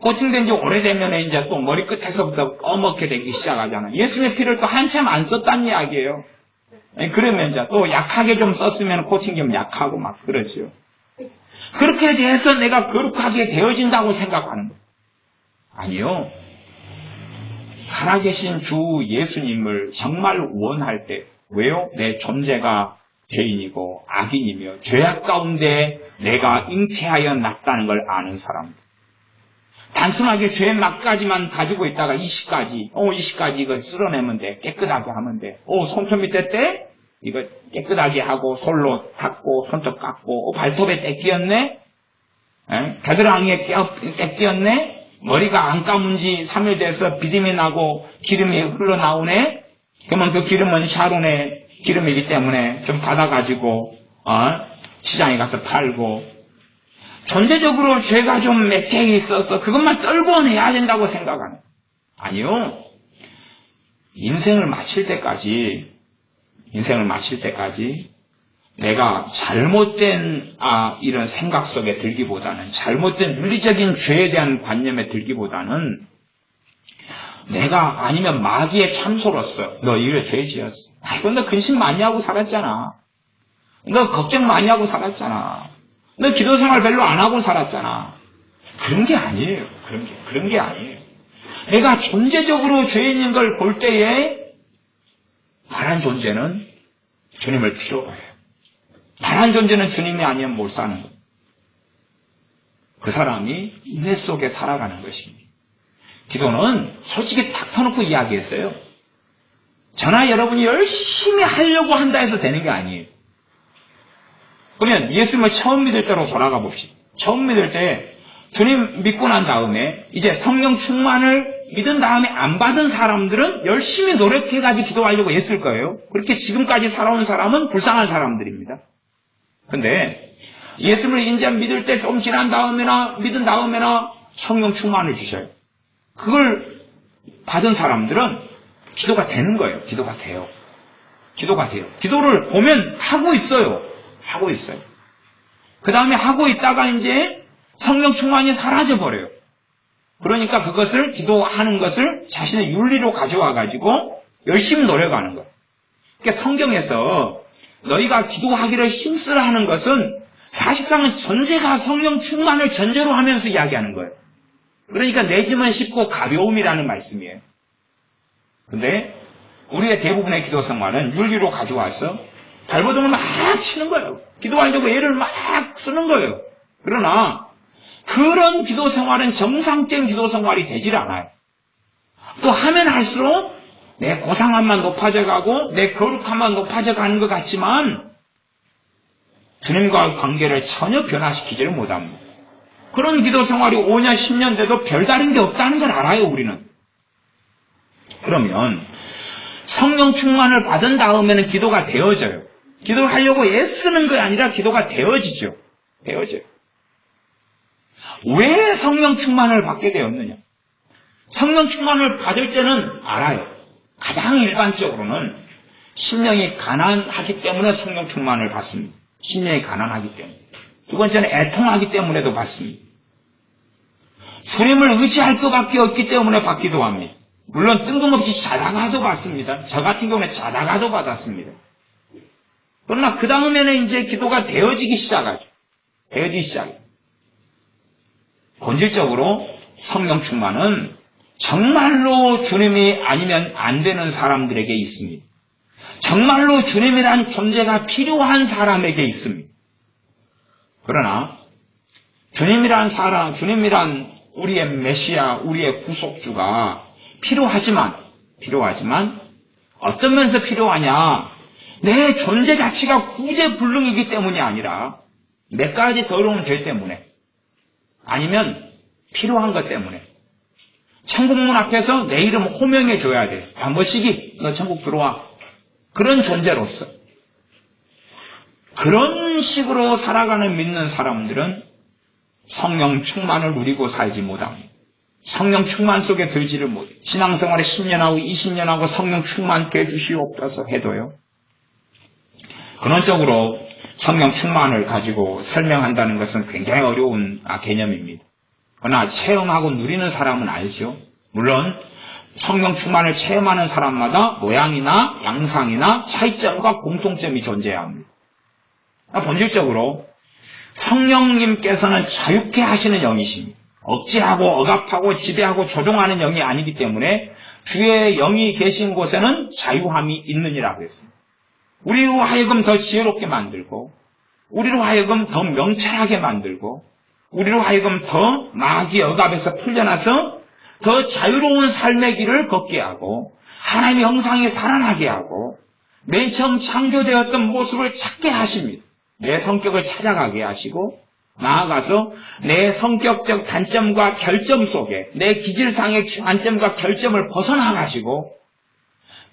코팅된 지 오래되면 이제 또 머리 끝에서부터 검게 되기 시작하잖아요. 예수님의 피를 또 한참 안 썼다는 이야기예요. 그러면 이제 또 약하게 좀 썼으면 코팅 좀 약하고 막 그러죠. 그렇게 돼서 내가 거룩하게 되어진다고 생각하는 거예요. 아니요. 살아계신 주 예수님을 정말 원할 때, 왜요? 내 존재가 죄인이고 악인이며 죄악 가운데 내가 잉태하여 났다는 걸 아는 사람. 단순하게 죄의 막까지만 가지고 있다가 20가지 이거 쓸어내면 돼. 깨끗하게 하면 돼. 손톱 밑에 때 이거 깨끗하게 하고 솔로 닦고 손톱 깎고 발톱에 때 끼었네? 겨드랑이에 때 끼었네? 머리가 안 감은 지 3일 돼서 비듬이 나고 기름이 흘러나오네? 그러면 그 기름은 샤론의 기름이기 때문에 좀 받아가지고 시장에 가서 팔고 존재적으로 죄가 좀 몇 개 있어서 그것만 떨궈내야 된다고 생각하는. 아니요. 인생을 마칠 때까지 내가 잘못된 이런 생각 속에 들기보다는 잘못된 윤리적인 죄에 대한 관념에 들기보다는 내가 아니면 마귀의 참소로서 너 이래 죄 지었어. 너 근심 많이 하고 살았잖아. 너 걱정 많이 하고 살았잖아. 너 기도 생활 별로 안 하고 살았잖아. 그런 게 아니에요. 그런 게 아니에요. 내가 존재적으로 죄인인 걸 볼 때에 말한 존재는 주님을 필요로 해요. 말한 존재는 주님이 아니면 못 사는 거예요. 그 사람이 은혜 속에 살아가는 것입니다. 기도는 솔직히 탁 터놓고 이야기했어요. 저나 여러분이 열심히 하려고 한다 해서 되는 게 아니에요. 그러면 예수님을 처음 믿을 때로 돌아가 봅시다. 처음 믿을 때 주님 믿고 난 다음에 이제 성령 충만을 믿은 다음에 안 받은 사람들은 열심히 노력해가지고 기도하려고 애쓸 거예요. 그렇게 지금까지 살아온 사람은 불쌍한 사람들입니다. 근데 예수님을 이제 믿을 때 좀 지난 다음에나 믿은 다음에나 성령 충만을 주셔요. 그걸 받은 사람들은 기도가 되는 거예요. 기도가 돼요. 기도를 보면 하고 있어요. 그 다음에 하고 있다가 이제 성령 충만이 사라져버려요. 그러니까 그것을 기도하는 것을 자신의 윤리로 가져와가지고 열심히 노력하는 거예요. 그러니까 성경에서 너희가 기도하기를 힘쓰라 하는 것은 사실상은 전제가 성령 충만을 전제로 하면서 이야기하는 거예요. 그러니까 내 짐은 쉽고 가벼움이라는 말씀이에요. 근데 우리의 대부분의 기도 생활은 윤리로 가져와서 발버둥을 막 치는 거예요. 기도하려고 애를 막 쓰는 거예요. 그러나 그런 기도 생활은 정상적인 기도 생활이 되질 않아요. 또 하면 할수록 내 고상함만 높아져 가고 내 거룩함만 높아져 가는 것 같지만 주님과의 관계를 전혀 변화시키지를 못합니다. 그런 기도 생활이 5년, 10년 돼도 별다른 게 없다는 걸 알아요, 우리는. 그러면 성령 충만을 받은 다음에는 기도가 되어져요. 기도를 하려고 애쓰는 게 아니라 기도가 되어지죠. 왜 성령 충만을 받게 되었느냐? 성령 충만을 받을 때는 알아요. 가장 일반적으로는 심령이 가난하기 때문에 성령 충만을 받습니다. 심령이 가난하기 때문에. 두 번째는 애통하기 때문에도 받습니다. 주님을 의지할 것밖에 없기 때문에 받기도 합니다. 물론 뜬금없이 자다가도 받습니다. 저 같은 경우는 자다가도 받았습니다. 그러나 그 다음에는 이제 기도가 되어지기 시작하죠. 본질적으로 성령 충만은 정말로 주님이 아니면 안 되는 사람들에게 있습니다. 정말로 주님이란 존재가 필요한 사람에게 있습니다. 그러나 주님이란 우리의 메시아, 우리의 구속주가 필요하지만 어떤 면에서 필요하냐? 내 존재 자체가 구제불능이기 때문이 아니라 몇 가지 더러운 죄 때문에 아니면 필요한 것 때문에 천국문 앞에서 내 이름 호명해 줘야 돼. 야, 뭐시기 너 천국 들어와. 그런 존재로서 그런 식으로 살아가는 믿는 사람들은 성령 충만을 누리고 살지 못합니다. 성령 충만 속에 들지를 못해. 신앙생활에 10년 하고 20년 하고 성령 충만케 해주시옵소서 해도요. 근원적으로 성령 충만을 가지고 설명한다는 것은 굉장히 어려운 개념입니다. 그러나 체험하고 누리는 사람은 알죠. 물론 성령 충만을 체험하는 사람마다 모양이나 양상이나 차이점과 공통점이 존재해야 합니다. 본질적으로 성령님께서는 자유케 하시는 영이십니다. 억제하고 억압하고 지배하고 조종하는 영이 아니기 때문에 주의 영이 계신 곳에는 자유함이 있느니라고 했습니다. 우리로 하여금 더 지혜롭게 만들고 우리로 하여금 더 명철하게 만들고 우리로 하여금 더 마귀 억압에서 풀려나서 더 자유로운 삶의 길을 걷게 하고 하나님의 형상이 살아나게 하고 맨 처음 창조되었던 모습을 찾게 하십니다. 내 성격을 찾아가게 하시고 나아가서 내 성격적 단점과 결점 속에 내 기질상의 단점과 결점을 벗어나가시고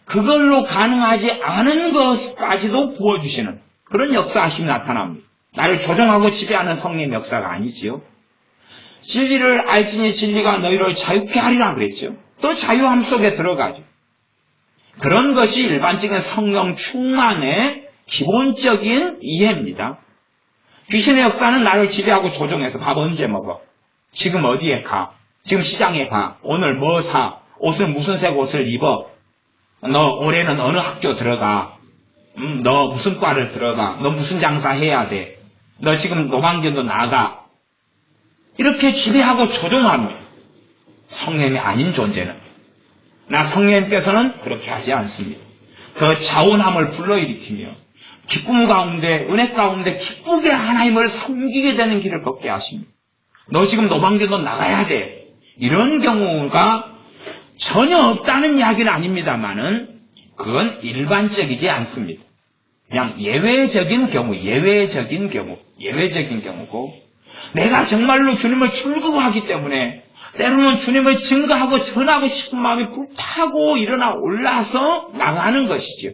그걸로 가능하지 않은 것까지도 부어주시는 그런 역사하심이 나타납니다. 나를 조종하고 지배하는 성령의 역사가 아니지요. 진리를 알지니 진리가 너희를 자유케 하리라 그랬죠. 또 자유함 속에 들어가죠. 그런 것이 일반적인 성령 충만의 기본적인 이해입니다. 귀신의 역사는 나를 지배하고 조종해서 밥 언제 먹어? 지금 어디에 가? 지금 시장에 가? 오늘 뭐 사? 옷을 무슨 색 옷을 입어? 너 올해는 어느 학교 들어가? 너 무슨 과를 들어가? 너 무슨 장사 해야 돼? 너 지금 노방전도 나가? 이렇게 지배하고 조종합니다. 성령이 아닌 존재는. 나 성령님께서는 그렇게 하지 않습니다. 그 자원함을 불러일으키며 기쁨 가운데 은혜 가운데 기쁘게 하나님을 섬기게 되는 길을 걷게 하십니다. 너 지금 노방전도 나가야 돼. 이런 경우가 전혀 없다는 이야기는 아닙니다만은 그건 일반적이지 않습니다. 그냥 예외적인 경우고 내가 정말로 주님을 즐거워하기 때문에 때로는 주님을 증거하고 전하고 싶은 마음이 불타고 일어나 올라서 나가는 것이죠.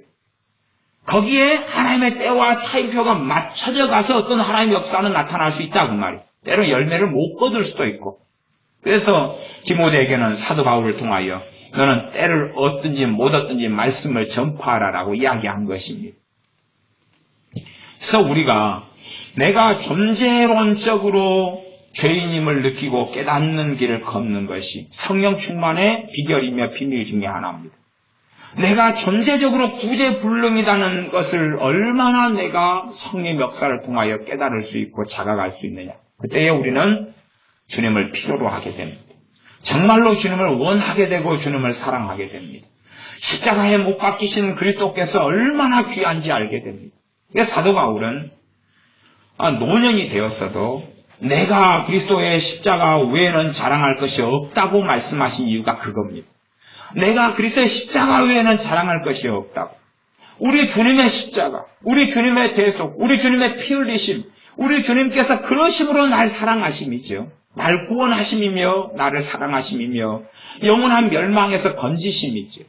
거기에 하나님의 때와 타임표가 맞춰져 가서 어떤 하나님의 역사는 나타날 수 있다 그 말이에요. 때로 열매를 못 거둘 수도 있고. 그래서 디모데에게는 사도 바울을 통하여 너는 때를 얻든지 못 얻든지 말씀을 전파하라라고 이야기한 것입니다. 그래서 우리가 내가 존재론적으로 죄인임을 느끼고 깨닫는 길을 걷는 것이 성령 충만의 비결이며 비밀 중에 하나입니다. 내가 존재적으로 구제불능이라는 것을 얼마나 내가 성령 역사를 통하여 깨달을 수 있고 자각할 수 있느냐. 그때에 우리는 주님을 필요로 하게 됩니다. 정말로 주님을 원하게 되고 주님을 사랑하게 됩니다. 십자가에 못 박히신 그리스도께서 얼마나 귀한지 알게 됩니다. 사도 바울은 노년이 되었어도 내가 그리스도의 십자가 외에는 자랑할 것이 없다고 말씀하신 이유가 그겁니다. 내가 그리스도의 십자가 외에는 자랑할 것이 없다고. 우리 주님의 십자가, 우리 주님의 대속, 우리 주님의 피 흘리심, 우리 주님께서 그러심으로 날 사랑하심이죠. 날 구원하심이며 나를 사랑하심이며 영원한 멸망에서 건지심이죠.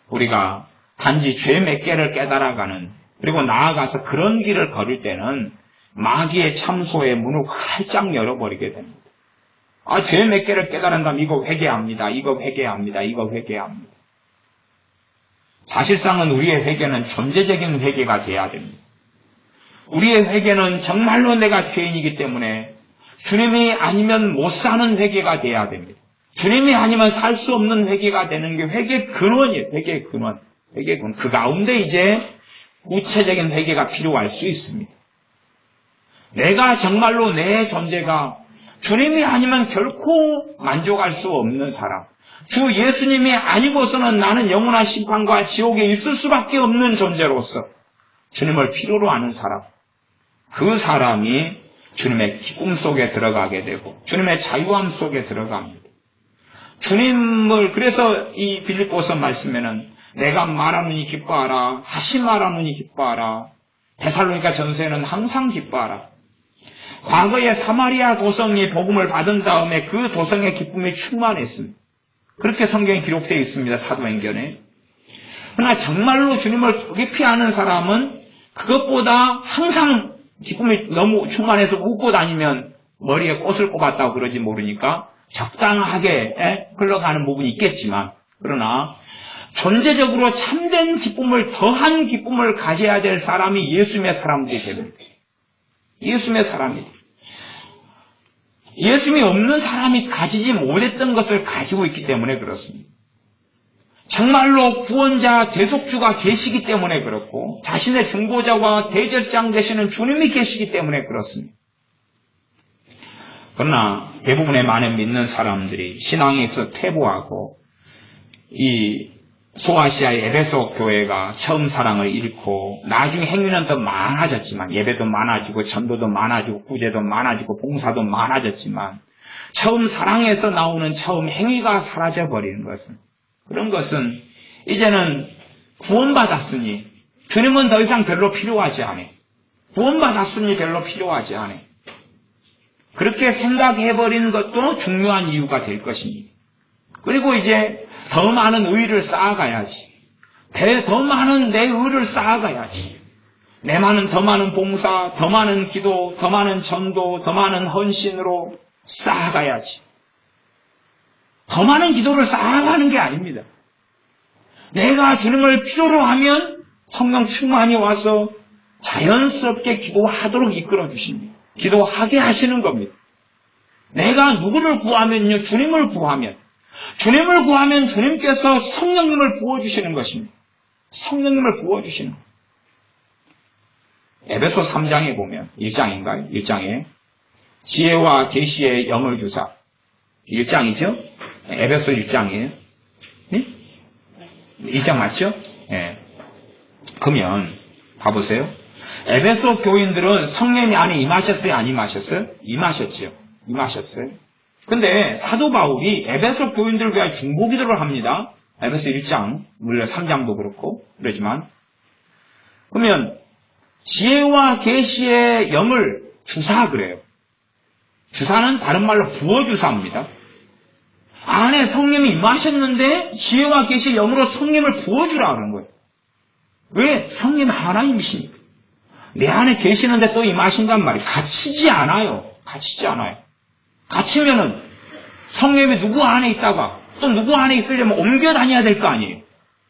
우리가 단지 죄 몇 개를 깨달아가는 그리고 나아가서 그런 길을 걸을 때는 마귀의 참소의 문을 활짝 열어버리게 됩니다. 죄 몇 개를 깨달은다면 이거 회개합니다. 이거 회개합니다. 이거 회개합니다. 사실상은 우리의 회개는 존재적인 회개가 돼야 됩니다. 우리의 회개는 정말로 내가 죄인이기 때문에 주님이 아니면 못 사는 회개가 돼야 됩니다. 주님이 아니면 살 수 없는 회개가 되는 게 회개의 근원이에요. 회개의 근원. 그 가운데 이제 구체적인 회개가 필요할 수 있습니다. 내가 정말로 내 존재가 주님이 아니면 결코 만족할 수 없는 사람, 주 예수님이 아니고서는 나는 영원한 심판과 지옥에 있을 수밖에 없는 존재로서 주님을 필요로 하는 사람, 그 사람이 주님의 기쁨 속에 들어가게 되고 주님의 자유함 속에 들어갑니다. 주님을 그래서 이 빌립보서 말씀에는 내가 말하느니 기뻐하라. 다시 말하느니 기뻐하라. 데살로니가 전서에는 항상 기뻐하라. 과거에 사마리아 도성이 복음을 받은 다음에 그 도성의 기쁨이 충만했습니다. 그렇게 성경에 기록되어 있습니다. 사도행전에. 그러나 정말로 주님을 더 깊이 아는 사람은 그것보다 항상 기쁨이 너무 충만해서 웃고 다니면 머리에 꽃을 꼽았다고 그러지 모르니까 적당하게 흘러가는 부분이 있겠지만, 그러나 존재적으로 참된 기쁨을, 더한 기쁨을 가져야 될 사람이 예수님의 사람들이 됩니다. 예수님의 사람이. 예수님이 없는 사람이 가지지 못했던 것을 가지고 있기 때문에 그렇습니다. 정말로 구원자, 대속주가 계시기 때문에 그렇고, 자신의 중보자와 대제사장 되시는 주님이 계시기 때문에 그렇습니다. 그러나 대부분의 많은 믿는 사람들이 신앙에서 퇴보하고, 이 소아시아의 에베소 교회가 처음 사랑을 잃고 나중에 행위는 더 많아졌지만, 예배도 많아지고 전도도 많아지고 구제도 많아지고 봉사도 많아졌지만, 처음 사랑에서 나오는 처음 행위가 사라져버리는 것은, 그런 것은 이제는 구원받았으니 주님은 더 이상 별로 필요하지 않아. 구원받았으니 별로 필요하지 않아. 그렇게 생각해버린 것도 중요한 이유가 될 것입니다. 그리고 이제 더 많은 의를 쌓아가야지. 더 많은 내 의를 쌓아가야지. 더 많은 봉사, 더 많은 기도, 더 많은 전도, 더 많은 헌신으로 쌓아가야지. 더 많은 기도를 쌓아가는 게 아닙니다. 내가 주님을 필요로 하면 성령 충만히 와서 자연스럽게 기도하도록 이끌어 주십니다. 기도하게 하시는 겁니다. 내가 누구를 구하면요, 주님을 구하면 주님께서 성령님을 부어주시는 것입니다. 성령님을 부어주시는 거예요. 에베소 3장에 보면, 1장인가요? 1장에 지혜와 계시의 영을 주사. 1장이죠? 에베소 1장이에요. 네? 1장 맞죠? 네. 그러면 봐보세요. 에베소 교인들은 성령이 안에 임하셨어요? 안 임하셨어요? 임하셨죠. 임하셨어요. 근데 사도 바울이 에베소 교인들을 위하여 중보기도를 합니다. 에베소 1장, 물론 3장도 그렇고 그러지만, 그러면 지혜와 계시의 영을 주사 그래요. 주사는 다른 말로 부어주사입니다. 안에 성령이 임하셨는데 지혜와 계시의 영으로 성령을 부어주라 그런 거예요. 왜? 성령 하나님이시니까. 내 안에 계시는데 또 임하신단 말이에요. 갇히지 않아요. 갇히지 않아요. 갇히면은 성령이 누구 안에 있다가 또 누구 안에 있으려면 옮겨 다녀야 될 거 아니에요.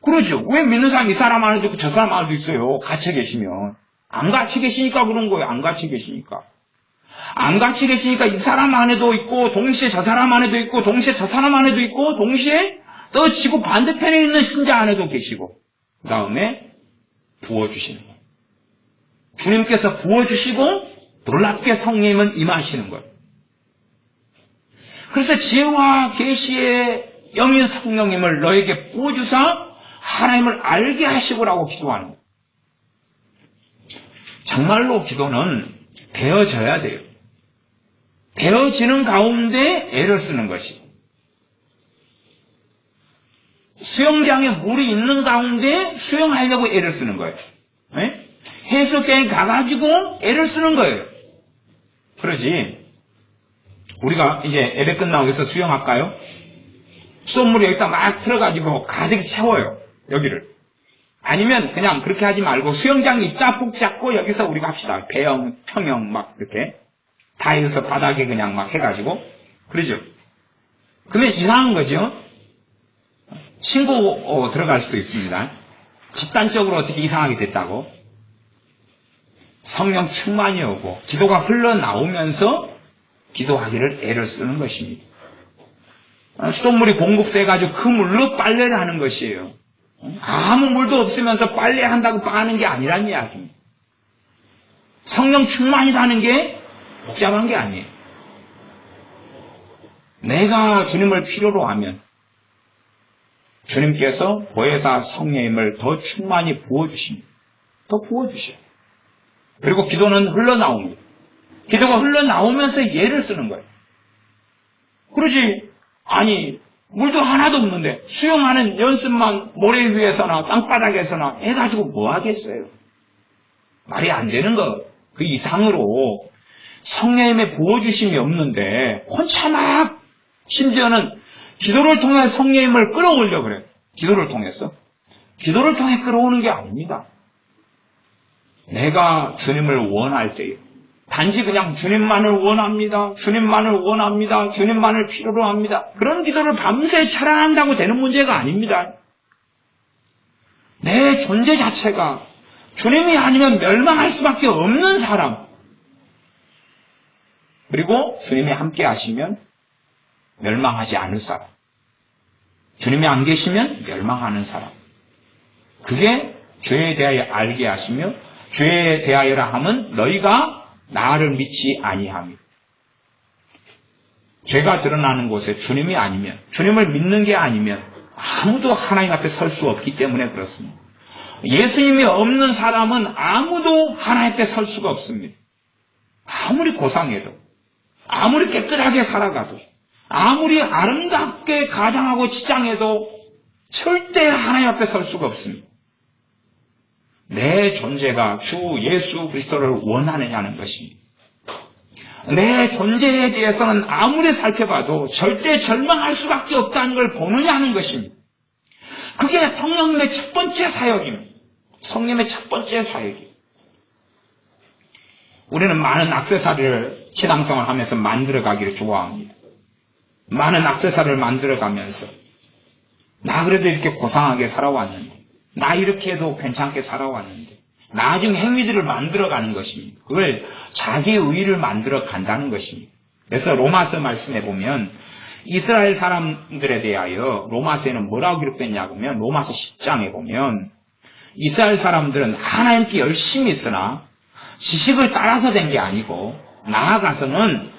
그러죠. 왜 믿는 사람이 이 사람 안에도 있고 저 사람 안에도 있어요. 갇혀 계시면. 안 갇혀 계시니까 그런 거예요. 안 갇혀 계시니까. 안 갇혀 계시니까 이 사람 안에도 있고 동시에 저 사람 안에도 있고 동시에 저 사람 안에도 있고 동시에 또 지구 반대편에 있는 신자 안에도 계시고, 그 다음에 부어주시는 거예요. 주님께서 부어주시고 놀랍게 성령님은 임하시는 거예요. 그래서 지혜와 계시의 영인 성령님을 너에게 부어주사 하나님을 알게 하시고라고 기도하는 거예요. 정말로 기도는 배워져야 돼요. 배워지는 가운데 애를 쓰는 것이. 수영장에 물이 있는 가운데 수영하려고 애를 쓰는 거예요. 네? 해수욕장에 가가지고 애를 쓰는 거예요. 그러지. 우리가 이제 예배 끝나고 여기서 수영할까요? 수돗물이 여기다 막 틀어가지고 가득 채워요. 여기를. 아니면 그냥 그렇게 하지 말고 수영장이 있다 푹 잡고 여기서 우리가 합시다. 배영, 평영 막 이렇게 다 해서 바닥에 그냥 막 해가지고. 그러죠. 그러면 이상한 거죠. 신고 들어갈 수도 있습니다. 집단적으로 어떻게 이상하게 됐다고. 성령 충만이 오고 기도가 흘러나오면서 기도하기를 애를 쓰는 것입니다. 수돗물이 공급돼가지고 그 물로 빨래를 하는 것이에요. 아무 물도 없으면서 빨래한다고 빠는 게 아니란 이야기입니다. 성령 충만이라는 게 복잡한 게 아니에요. 내가 주님을 필요로 하면 주님께서 보혜사 성령님을 더 충만히 부어주십니다. 더 부어주셔요. 그리고 기도는 흘러나옵니다. 기도가 흘러나오면서 예를 쓰는 거예요. 그러지, 아니, 물도 하나도 없는데 수영하는 연습만 모래 위에서나 땅바닥에서나 해가지고 뭐 하겠어요? 말이 안 되는 거. 그 이상으로 성령님의 부어주심이 없는데 혼자 막 심지어는 기도를 통해 성령님을 끌어올려 그래요. 기도를 통해서. 기도를 통해 끌어오는 게 아닙니다. 내가 주님을 원할 때요. 단지 그냥 주님만을 원합니다. 주님만을 원합니다. 주님만을 필요로 합니다. 그런 기도를 밤새 찬양한다고 되는 문제가 아닙니다. 내 존재 자체가 주님이 아니면 멸망할 수밖에 없는 사람. 그리고 주님이 함께 하시면 멸망하지 않을 사람. 주님이 안 계시면 멸망하는 사람. 그게 죄에 대하여 알게 하시며 죄에 대하여라 함은 너희가 나를 믿지 아니함이. 죄가 드러나는 곳에 주님이 아니면, 주님을 믿는 게 아니면 아무도 하나님 앞에 설 수 없기 때문에 그렇습니다. 예수님이 없는 사람은 아무도 하나님 앞에 설 수가 없습니다. 아무리 고상해도, 아무리 깨끗하게 살아가도, 아무리 아름답게 가장하고 치장해도 절대 하나님 앞에 설 수가 없습니다. 내 존재가 주 예수 그리스도를 원하느냐는 것입니다. 내 존재에 대해서는 아무리 살펴봐도 절대 절망할 수밖에 없다는 걸 보느냐는 것입니다. 그게 성령님의 첫 번째 사역입니다. 성령님의 첫 번째 사역이에요. 우리는 많은 액세서리를 신앙생활 하면서 만들어가기를 좋아합니다. 많은 액세서리를 만들어가면서 나 그래도 이렇게 고상하게 살아왔는데, 나 이렇게 해도 괜찮게 살아왔는데, 나중 행위들을 만들어가는 것입니다. 그걸 자기의 의를 만들어 간다는 것입니다. 그래서 로마서 말씀해 보면 이스라엘 사람들에 대하여 로마서에는 뭐라고 기록됐냐면 로마서 10장에 보면 이스라엘 사람들은 하나님께 열심히 있으나 지식을 따라서 된 게 아니고 나아가서는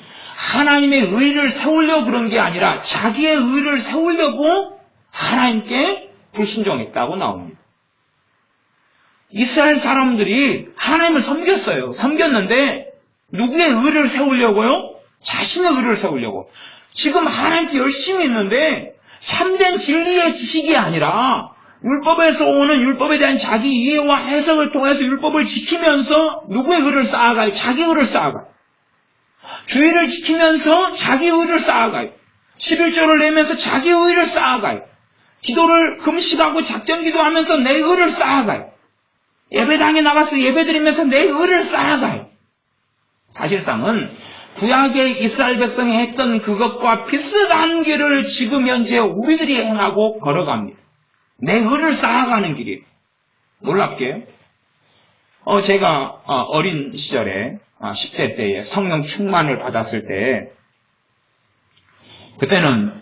하나님의 의를 세우려고 그런 게 아니라 자기의 의를 세우려고 하나님께 불순종했다고 나옵니다. 이스라엘 사람들이 하나님을 섬겼어요. 섬겼는데 누구의 의를 세우려고요? 자신의 의를 세우려고. 지금 하나님께 열심히 있는데 참된 진리의 지식이 아니라 율법에서 오는 율법에 대한 자기 이해와 해석을 통해서 율법을 지키면서 누구의 의를 쌓아가요? 자기 의를 쌓아가요. 주의를 지키면서 자기 의를 쌓아가요. 11조를 내면서 자기 의를 쌓아가요. 기도를 금식하고 작전 기도하면서 내 의를 쌓아가요. 예배당에 나가서 예배드리면서 내 의를 쌓아가요. 사실상은 구약의 이스라엘 백성이 했던 그것과 비슷한 길을 지금 현재 우리들이 행하고 걸어갑니다. 내 의를 쌓아가는 길이에요. 놀랍게 제가 어린 시절에 10대 때에 성령 충만을 받았을 때 그때는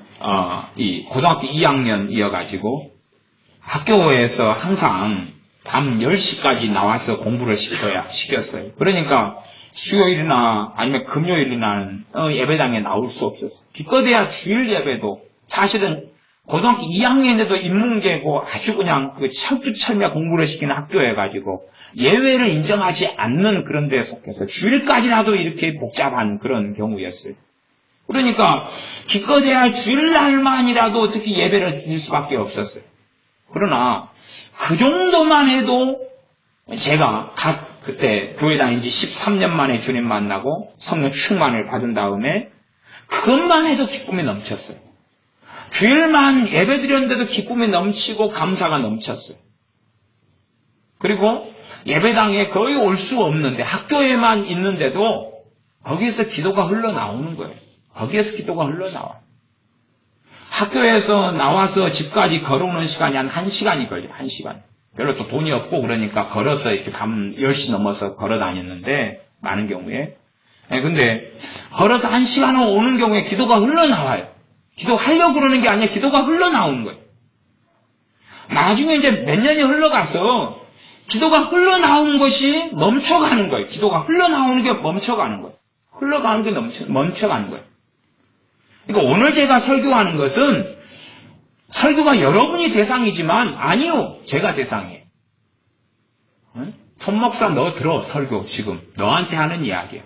이 고등학교 2학년이어가지고 학교에서 항상 밤 10시까지 나와서 공부를 시켰어요. 그러니까 수요일이나 아니면 금요일이나 예배당에 나올 수 없었어요. 기껏해야 주일 예배도 사실은 고등학교 2학년에도 인문계고 아주 그냥 그 철두철미하게 공부를 시키는 학교여가지고 예외를 인정하지 않는 그런 데에 속해서 주일까지라도 이렇게 복잡한 그런 경우였어요. 그러니까 기껏해야 주일날만이라도 어떻게 예배를 드릴 수밖에 없었어요. 그러나 그 정도만 해도 제가 그때 교회 다닌 지 13년 만에 주님 만나고 성령 충만을 받은 다음에 그것만 해도 기쁨이 넘쳤어요. 주일만 예배 드렸는데도 기쁨이 넘치고 감사가 넘쳤어요. 그리고 예배당에 거의 올 수 없는데 학교에만 있는데도 거기에서 기도가 흘러나오는 거예요. 거기에서 기도가 흘러나와요. 학교에서 나와서 집까지 걸어오는 시간이 한 1시간이 걸려요. 1시간. 별로 또 돈이 없고 그러니까 걸어서 이렇게 밤 10시 넘어서 걸어 다녔는데 많은 경우에. 근데 걸어서 1시간 오는 경우에 기도가 흘러나와요. 기도하려고 그러는 게 아니라 기도가 흘러나오는 거예요. 나중에 이제 몇 년이 흘러가서 기도가 흘러나오는 것이 멈춰가는 거예요. 기도가 흘러나오는 게 멈춰가는 거예요. 흘러가는 게 멈춰가는 거예요. 그러니까 오늘 제가 설교하는 것은 설교가 여러분이 대상이지만 아니요. 제가 대상이에요. 손 목사 너 들어 설교 지금. 너한테 하는 이야기야.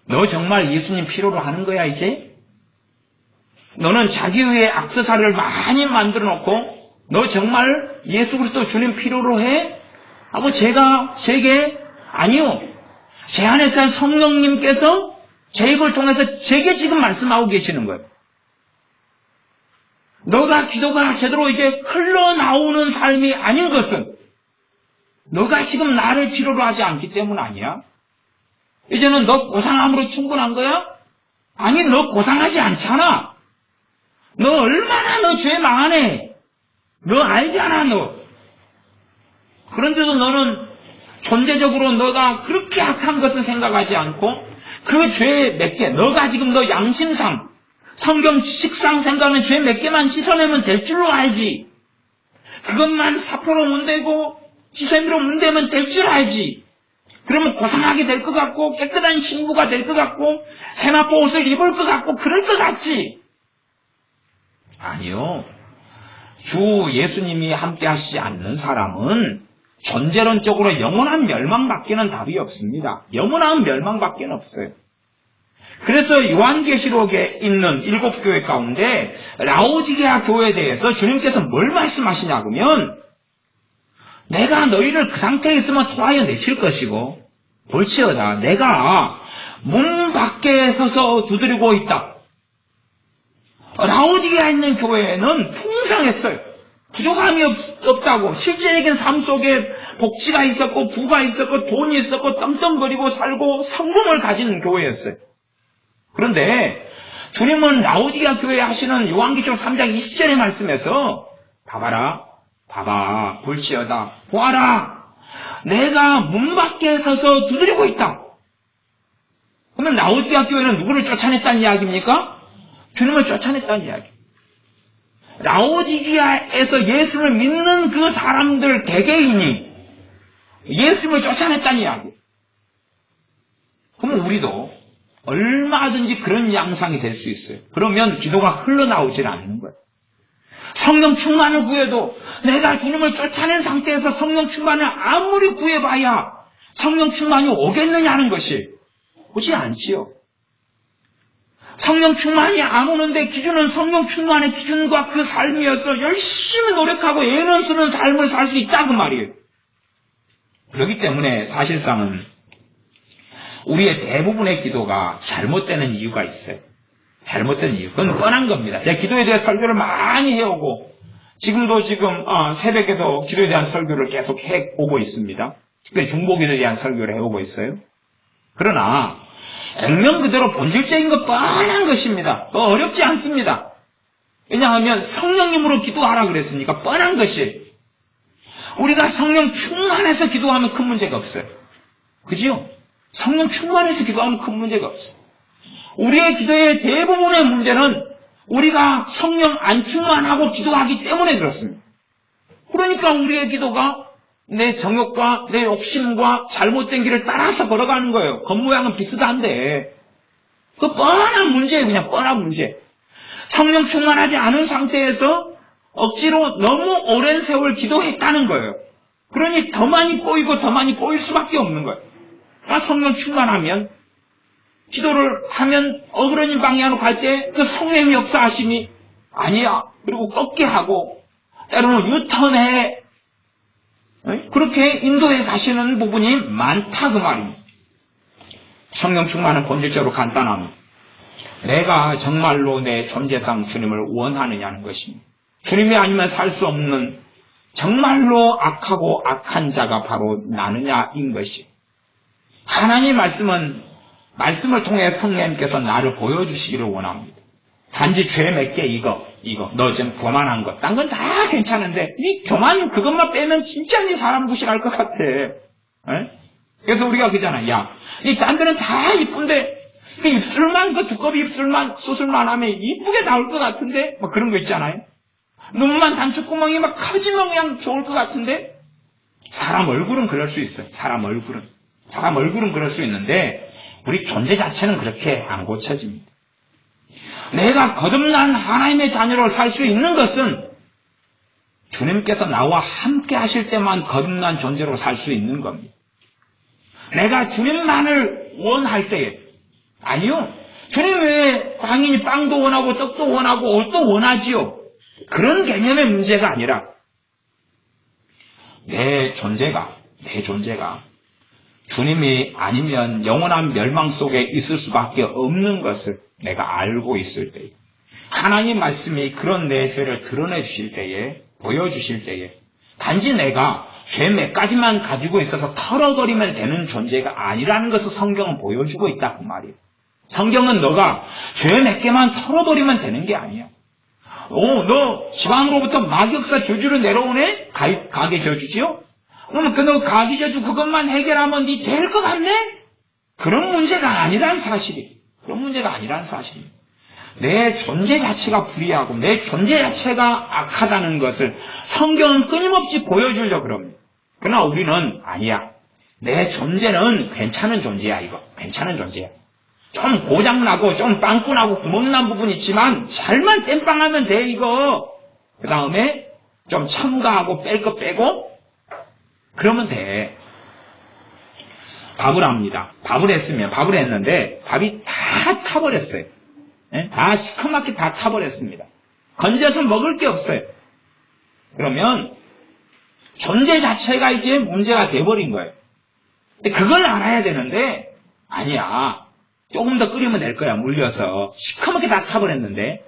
너 정말 예수님 필요로 하는 거야 이제? 너는 자기 위에 액세서리를 많이 만들어 놓고 너 정말 예수 그리스도 주님 필요로 해? 하고 제게 아니요. 제 안에 산 성령님께서 제 입을 통해서 제게 지금 말씀하고 계시는 거예요. 너가 기도가 제대로 이제 흘러나오는 삶이 아닌 것은 너가 지금 나를 필요로 하지 않기 때문 아니야? 이제는 너 고상함으로 충분한 거야? 아니, 너 고상하지 않잖아. 너 얼마나 너 죄 많아. 너 알잖아, 너. 그런데도 너는 존재적으로 너가 그렇게 악한 것은 생각하지 않고 그 죄 몇 개, 너가 지금 너 양심상, 성경 지식상 생각하는 죄 몇 개만 씻어내면 될 줄로 알지. 그것만 사포로 문대고 지세미로 문대면 될 줄 알지. 그러면 고상하게 될 것 같고 깨끗한 신부가 될 것 같고 세마포 옷을 입을 것 같고 그럴 것 같지. 아니요. 주 예수님이 함께 하시지 않는 사람은 존재론적으로 영원한 멸망밖에는 답이 없습니다. 영원한 멸망밖에는 없어요. 그래서 요한계시록에 있는 7교회 가운데 라오디게아 교회에 대해서 주님께서 뭘 말씀하시냐 그러면 내가 너희를 그 상태에 있으면 토하여 내칠 것이고 볼지어다 내가 문 밖에 서서 두드리고 있다. 라오디게아에 있는 교회는 풍성했어요. 부족함이 없다고. 실제적인 삶 속에 복지가 있었고 부가 있었고 돈이 있었고 떵떵거리고 살고 성공을 가진 교회였어요. 그런데 주님은 라오디게아 교회에 하시는 요한계시록 3장 20절의 말씀에서 봐봐 볼지어다 보아라 내가 문 밖에 서서 두드리고 있다. 그러면 라오디게아 교회는 누구를 쫓아냈다는 이야기입니까? 주님을 쫓아냈다는 이야기. 라오디게아에서 예수를 믿는 그 사람들 개개인이 예수님을 쫓아냈다는 이야기. 그러면 우리도 얼마든지 그런 양상이 될 수 있어요. 그러면 기도가 흘러나오질 않는 거예요. 성령 충만을 구해도 내가 주님을 쫓아낸 상태에서 성령 충만을 아무리 구해봐야 성령 충만이 오겠느냐는 것이 오지 않지요. 성령 충만이 안 오는데 기준은 성령 충만의 기준과 그 삶이어서 열심히 노력하고 애는 쓰는 삶을 살 수 있다 그 말이에요. 그렇기 때문에 사실상은 우리의 대부분의 기도가 잘못되는 이유가 있어요. 잘못된 이유. 그건 뻔한 겁니다. 제가 기도에 대해 설교를 많이 해오고 지금도 새벽에도 기도에 대한 설교를 계속 해오고 있습니다. 특별히 중보기도에 대한 설교를 해오고 있어요. 그러나 액면 그대로 본질적인 것 뻔한 것입니다. 어렵지 않습니다. 왜냐하면 성령님으로 기도하라 그랬으니까 뻔한 것이 우리가 성령 충만해서 기도하면 큰 문제가 없어요. 그지요? 성령 충만해서 기도하면 큰 문제가 없어요. 우리의 기도의 대부분의 문제는 우리가 성령 안 충만하고 기도하기 때문에 그렇습니다. 그러니까 우리의 기도가 내 정욕과 내 욕심과 잘못된 길을 따라서 걸어가는 거예요. 겉모양은 비슷한데 그 뻔한 문제예요. 그냥 뻔한 문제. 성령 충만하지 않은 상태에서 억지로 너무 오랜 세월 기도했다는 거예요. 그러니 더 많이 꼬이고 더 많이 꼬일 수밖에 없는 거예요. 그러니까 성령 충만하면 기도를 하면 어그러진 방향으로 갈 때 그 성령의 역사하심이 아니야. 그리고 꺾게 하고 때로는 유턴해. 그렇게 인도에 가시는 부분이 많다 그 말입니다. 성령 충만은 본질적으로 간단합니다. 내가 정말로 내 존재상 주님을 원하느냐는 것입니다. 주님이 아니면 살 수 없는 정말로 악하고 악한 자가 바로 나느냐인 것이. 하나님의 말씀을 통해 성령님께서 나를 보여주시기를 원합니다. 단지 죄 몇 개 이거 너 좀 교만한 것 딴 건 다 괜찮은데 이 교만 그것만 빼면 진짜 네 사람 무시할 것 같아. 그래서 우리가 그러잖아. 야, 이 딴 데는 다 이쁜데 그 입술만 그 두꺼비 입술만 수술만 하면 이쁘게 나올 것 같은데 뭐 그런 거 있잖아요. 눈만 단추구멍이 막 커지면 그냥 좋을 것 같은데 사람 얼굴은 그럴 수 있어요. 사람 얼굴은 그럴 수 있는데 우리 존재 자체는 그렇게 안 고쳐집니다. 내가 거듭난 하나님의 자녀로 살 수 있는 것은 주님께서 나와 함께 하실 때만 거듭난 존재로 살 수 있는 겁니다. 내가 주님만을 원할 때에 아니요. 주님이 당연히 빵도 원하고 떡도 원하고 옷도 원하지요. 그런 개념의 문제가 아니라 내 존재가 주님이 아니면 영원한 멸망 속에 있을 수밖에 없는 것을 내가 알고 있을 때에, 하나님 말씀이 그런 내 죄를 드러내 주실 때에, 보여주실 때에, 단지 내가 죄 몇 가지만 가지고 있어서 털어버리면 되는 존재가 아니라는 것을 성경은 보여주고 있다 그 말이에요. 성경은 너가 죄 몇 개만 털어버리면 되는 게 아니야. 너 지방으로부터 마귀역사 저주로 내려오네? 가게 저주지요? 그러면 너 가게 저주 그것만 해결하면 네 될 것 같네? 그런 문제가 아니란 사실이. 내 존재 자체가 불의하고 내 존재 자체가 악하다는 것을 성경은 끊임없이 보여주려고 그럽니다. 그러나 우리는 아니야. 내 존재는 괜찮은 존재야, 이거. 괜찮은 존재야. 좀 고장나고 좀 빵꾸나고 구멍난 부분 있지만 잘만 땜빵하면 돼, 이거. 그 다음에 좀 첨가하고 뺄 거 빼고 그러면 돼. 밥을 합니다. 밥을 했는데 밥이 다 타버렸어요. 다 시커멓게 다 타버렸습니다. 건져서 먹을 게 없어요. 그러면 존재 자체가 이제 문제가 돼버린 거예요. 근데 그걸 알아야 되는데 아니야. 조금 더 끓이면 될 거야. 물려서 시커멓게 다 타버렸는데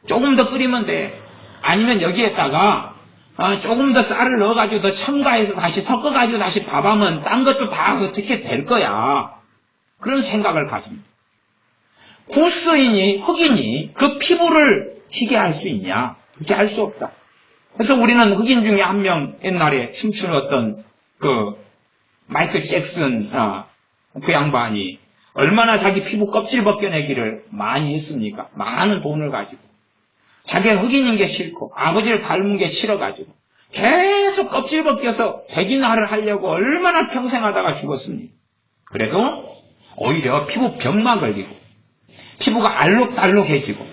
조금 더 끓이면 돼. 아니면 여기에다가 조금 더 쌀을 넣어가지고 더 첨가해서 다시 섞어가지고 다시 밥하면 딴 것도 다 어떻게 될 거야. 그런 생각을 가집니다. 구스인이 흑인이 그 피부를 희게 할 수 있냐? 그렇게 할 수 없다. 그래서 우리는 흑인 중에 한 명 옛날에 춤추는 어떤 마이클 잭슨 그 양반이 얼마나 자기 피부 껍질 벗겨내기를 많이 했습니까? 많은 돈을 가지고. 자기가 흑인인 게 싫고 아버지를 닮은 게 싫어가지고 계속 껍질 벗겨서 백인화를 하려고 얼마나 평생 하다가 죽었습니까? 그래도 오히려 피부 병만 걸리고 피부가 알록달록해지고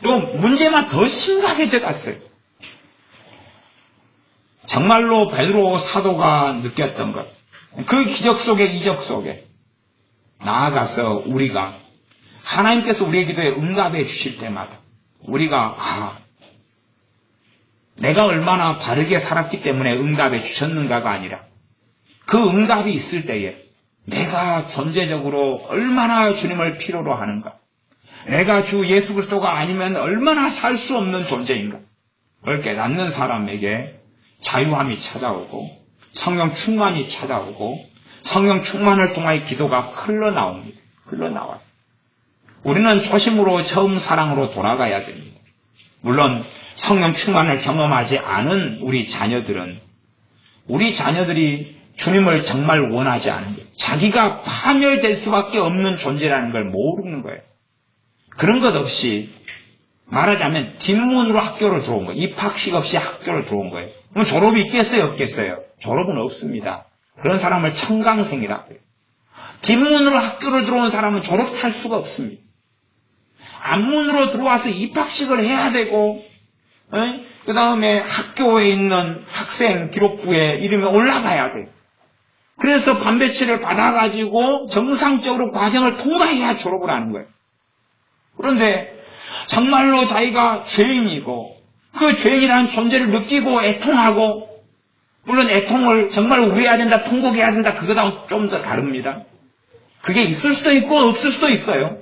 또 문제만 더 심각해져 갔어요. 정말로 베드로 사도가 느꼈던 것, 그 기적 속에 이적 속에 나아가서 우리가 하나님께서 우리의 기도에 응답해 주실 때마다 우리가 내가 얼마나 바르게 살았기 때문에 응답해 주셨는가가 아니라 그 응답이 있을 때에 내가 전제적으로 얼마나 주님을 필요로 하는가, 내가 주 예수 그리스도가 아니면 얼마나 살 수 없는 존재인가, 그걸 깨닫는 사람에게 자유함이 찾아오고 성령 충만이 찾아오고 성령 충만을 통하여 기도가 흘러나옵니다. 흘러나와요. 우리는 초심으로 처음 사랑으로 돌아가야 됩니다. 물론 성령 충만을 경험하지 않은 우리 자녀들이 주님을 정말 원하지 않은 거예요. 자기가 파멸될 수밖에 없는 존재라는 걸 모르는 거예요. 그런 것 없이 말하자면 뒷문으로 학교를 들어온 거예요. 입학식 없이 학교를 들어온 거예요. 그럼 졸업이 있겠어요? 없겠어요? 졸업은 없습니다. 그런 사람을 청강생이라고 해요. 뒷문으로 학교를 들어온 사람은 졸업할 수가 없습니다. 앞문으로 들어와서 입학식을 해야 되고 그 다음에 학교에 있는 학생 기록부에 이름이 올라가야 돼요. 그래서 반배치를 받아가지고 정상적으로 과정을 통과해야 졸업을 하는 거예요. 그런데 정말로 자기가 죄인이고 그 죄인이라는 존재를 느끼고 애통하고, 물론 애통을 정말 우려해야 된다, 통곡해야 된다, 그거랑 좀 더 다릅니다. 그게 있을 수도 있고 없을 수도 있어요.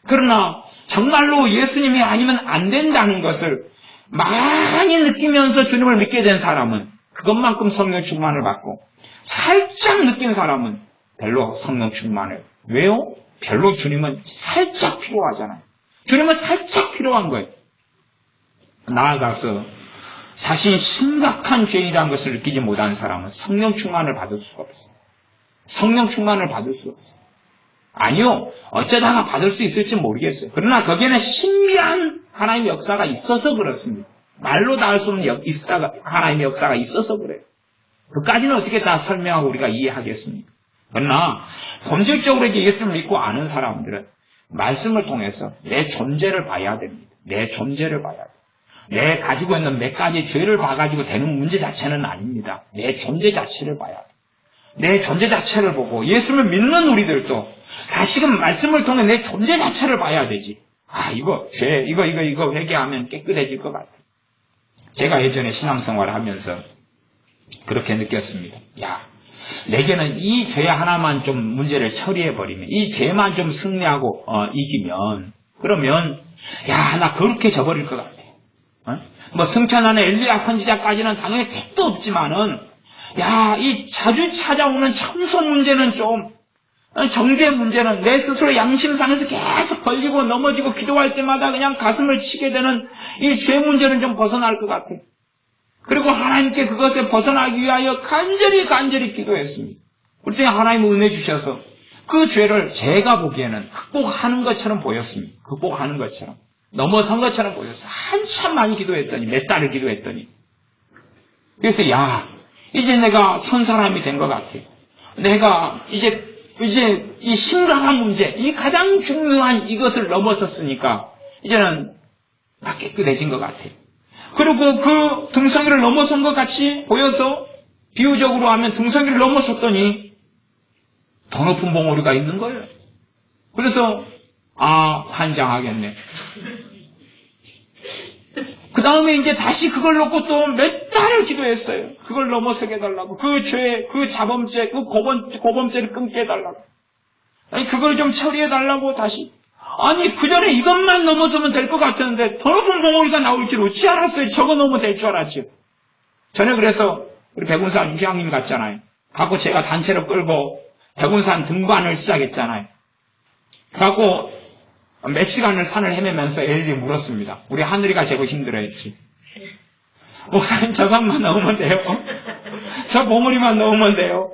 그러나 정말로 예수님이 아니면 안 된다는 것을 많이 느끼면서 주님을 믿게 된 사람은 그것만큼 성령 충만을 받고, 살짝 느낀 사람은 별로 성령 충만을. 왜요? 별로 주님은 살짝 필요하잖아요. 주님은 살짝 필요한 거예요. 나아가서 자신이 심각한 죄인이라는 것을 느끼지 못하는 사람은 성령 충만을 받을 수가 없어요. 성령 충만을 받을 수 없어요. 아니요, 어쩌다가 받을 수 있을지 모르겠어요. 그러나 거기에는 신비한 하나님의 역사가 있어서 그렇습니다. 말로 다 할 수 없는 하나님의 역사가 있어서 그래요. 그까지는 어떻게 다 설명하고 우리가 이해하겠습니까? 그러나 본질적으로 이제 예수를 믿고 아는 사람들은 말씀을 통해서 내 존재를 봐야 됩니다. 내 존재를 봐야 돼요. 내 가지고 있는 몇 가지 죄를 봐가지고 되는 문제 자체는 아닙니다. 내 존재 자체를 봐야 돼요. 내 존재 자체를 보고 예수를 믿는 우리들도 다시금 말씀을 통해 내 존재 자체를 봐야 되지. 이거 죄, 이거 회개하면 깨끗해질 것 같아. 제가 예전에 신앙생활을 하면서 그렇게 느꼈습니다. 내게는 이 죄 하나만 좀 문제를 처리해버리면, 이 죄만 좀 승리하고 이기면, 그러면 나 그렇게 져버릴 것 같아. 뭐 승천하는 엘리야 선지자까지는 당연히 택도 없지만은 이 자주 찾아오는 참소 문제는 좀, 정죄 문제는 내 스스로 양심상에서 계속 걸리고 넘어지고 기도할 때마다 그냥 가슴을 치게 되는 이 죄 문제는 좀 벗어날 것 같아. 그리고 하나님께 그것에 벗어나기 위하여 간절히 기도했습니다. 그랬더니 하나님은 은혜 주셔서 그 죄를 제가 보기에는 극복하는 것처럼 보였습니다. 극복하는 것처럼. 넘어선 것처럼 보였어요. 한참 많이 기도했더니, 몇 달을 기도했더니. 그래서 이제 내가 선 사람이 된 것 같아. 내가 이제 이 심각한 문제, 이 가장 중요한 이것을 넘어섰으니까 이제는 다 깨끗해진 것 같아. 그리고 그 등성이를 넘어선 것 같이 보여서 비유적으로 하면 등성이를 넘어섰더니 더 높은 봉우리가 있는 거예요. 그래서 환장하겠네. 그 다음에 이제 다시 그걸 놓고 또 몇 달을 기도했어요. 그걸 넘어서게 해달라고. 그 죄, 그 자범죄, 그 고범죄를 끊게 해달라고. 그걸 좀 처리해달라고 다시. 그 전에 이것만 넘어서면 될 것 같았는데 더 높은 봉우리가 나올 줄 어찌 알았어요. 저거 넘으면 될 줄 알았죠. 전에 그래서 우리 백운산 유시장님 갔잖아요. 갖고 제가 단체로 끌고 백운산 등반을 시작했잖아요. 갖고 몇 시간을 산을 헤매면서 애들이 물었습니다. 우리 하늘이가 제고 힘들어했지. 목사님 저것만 넣으면 돼요? 저 봉우리만 넣으면 돼요?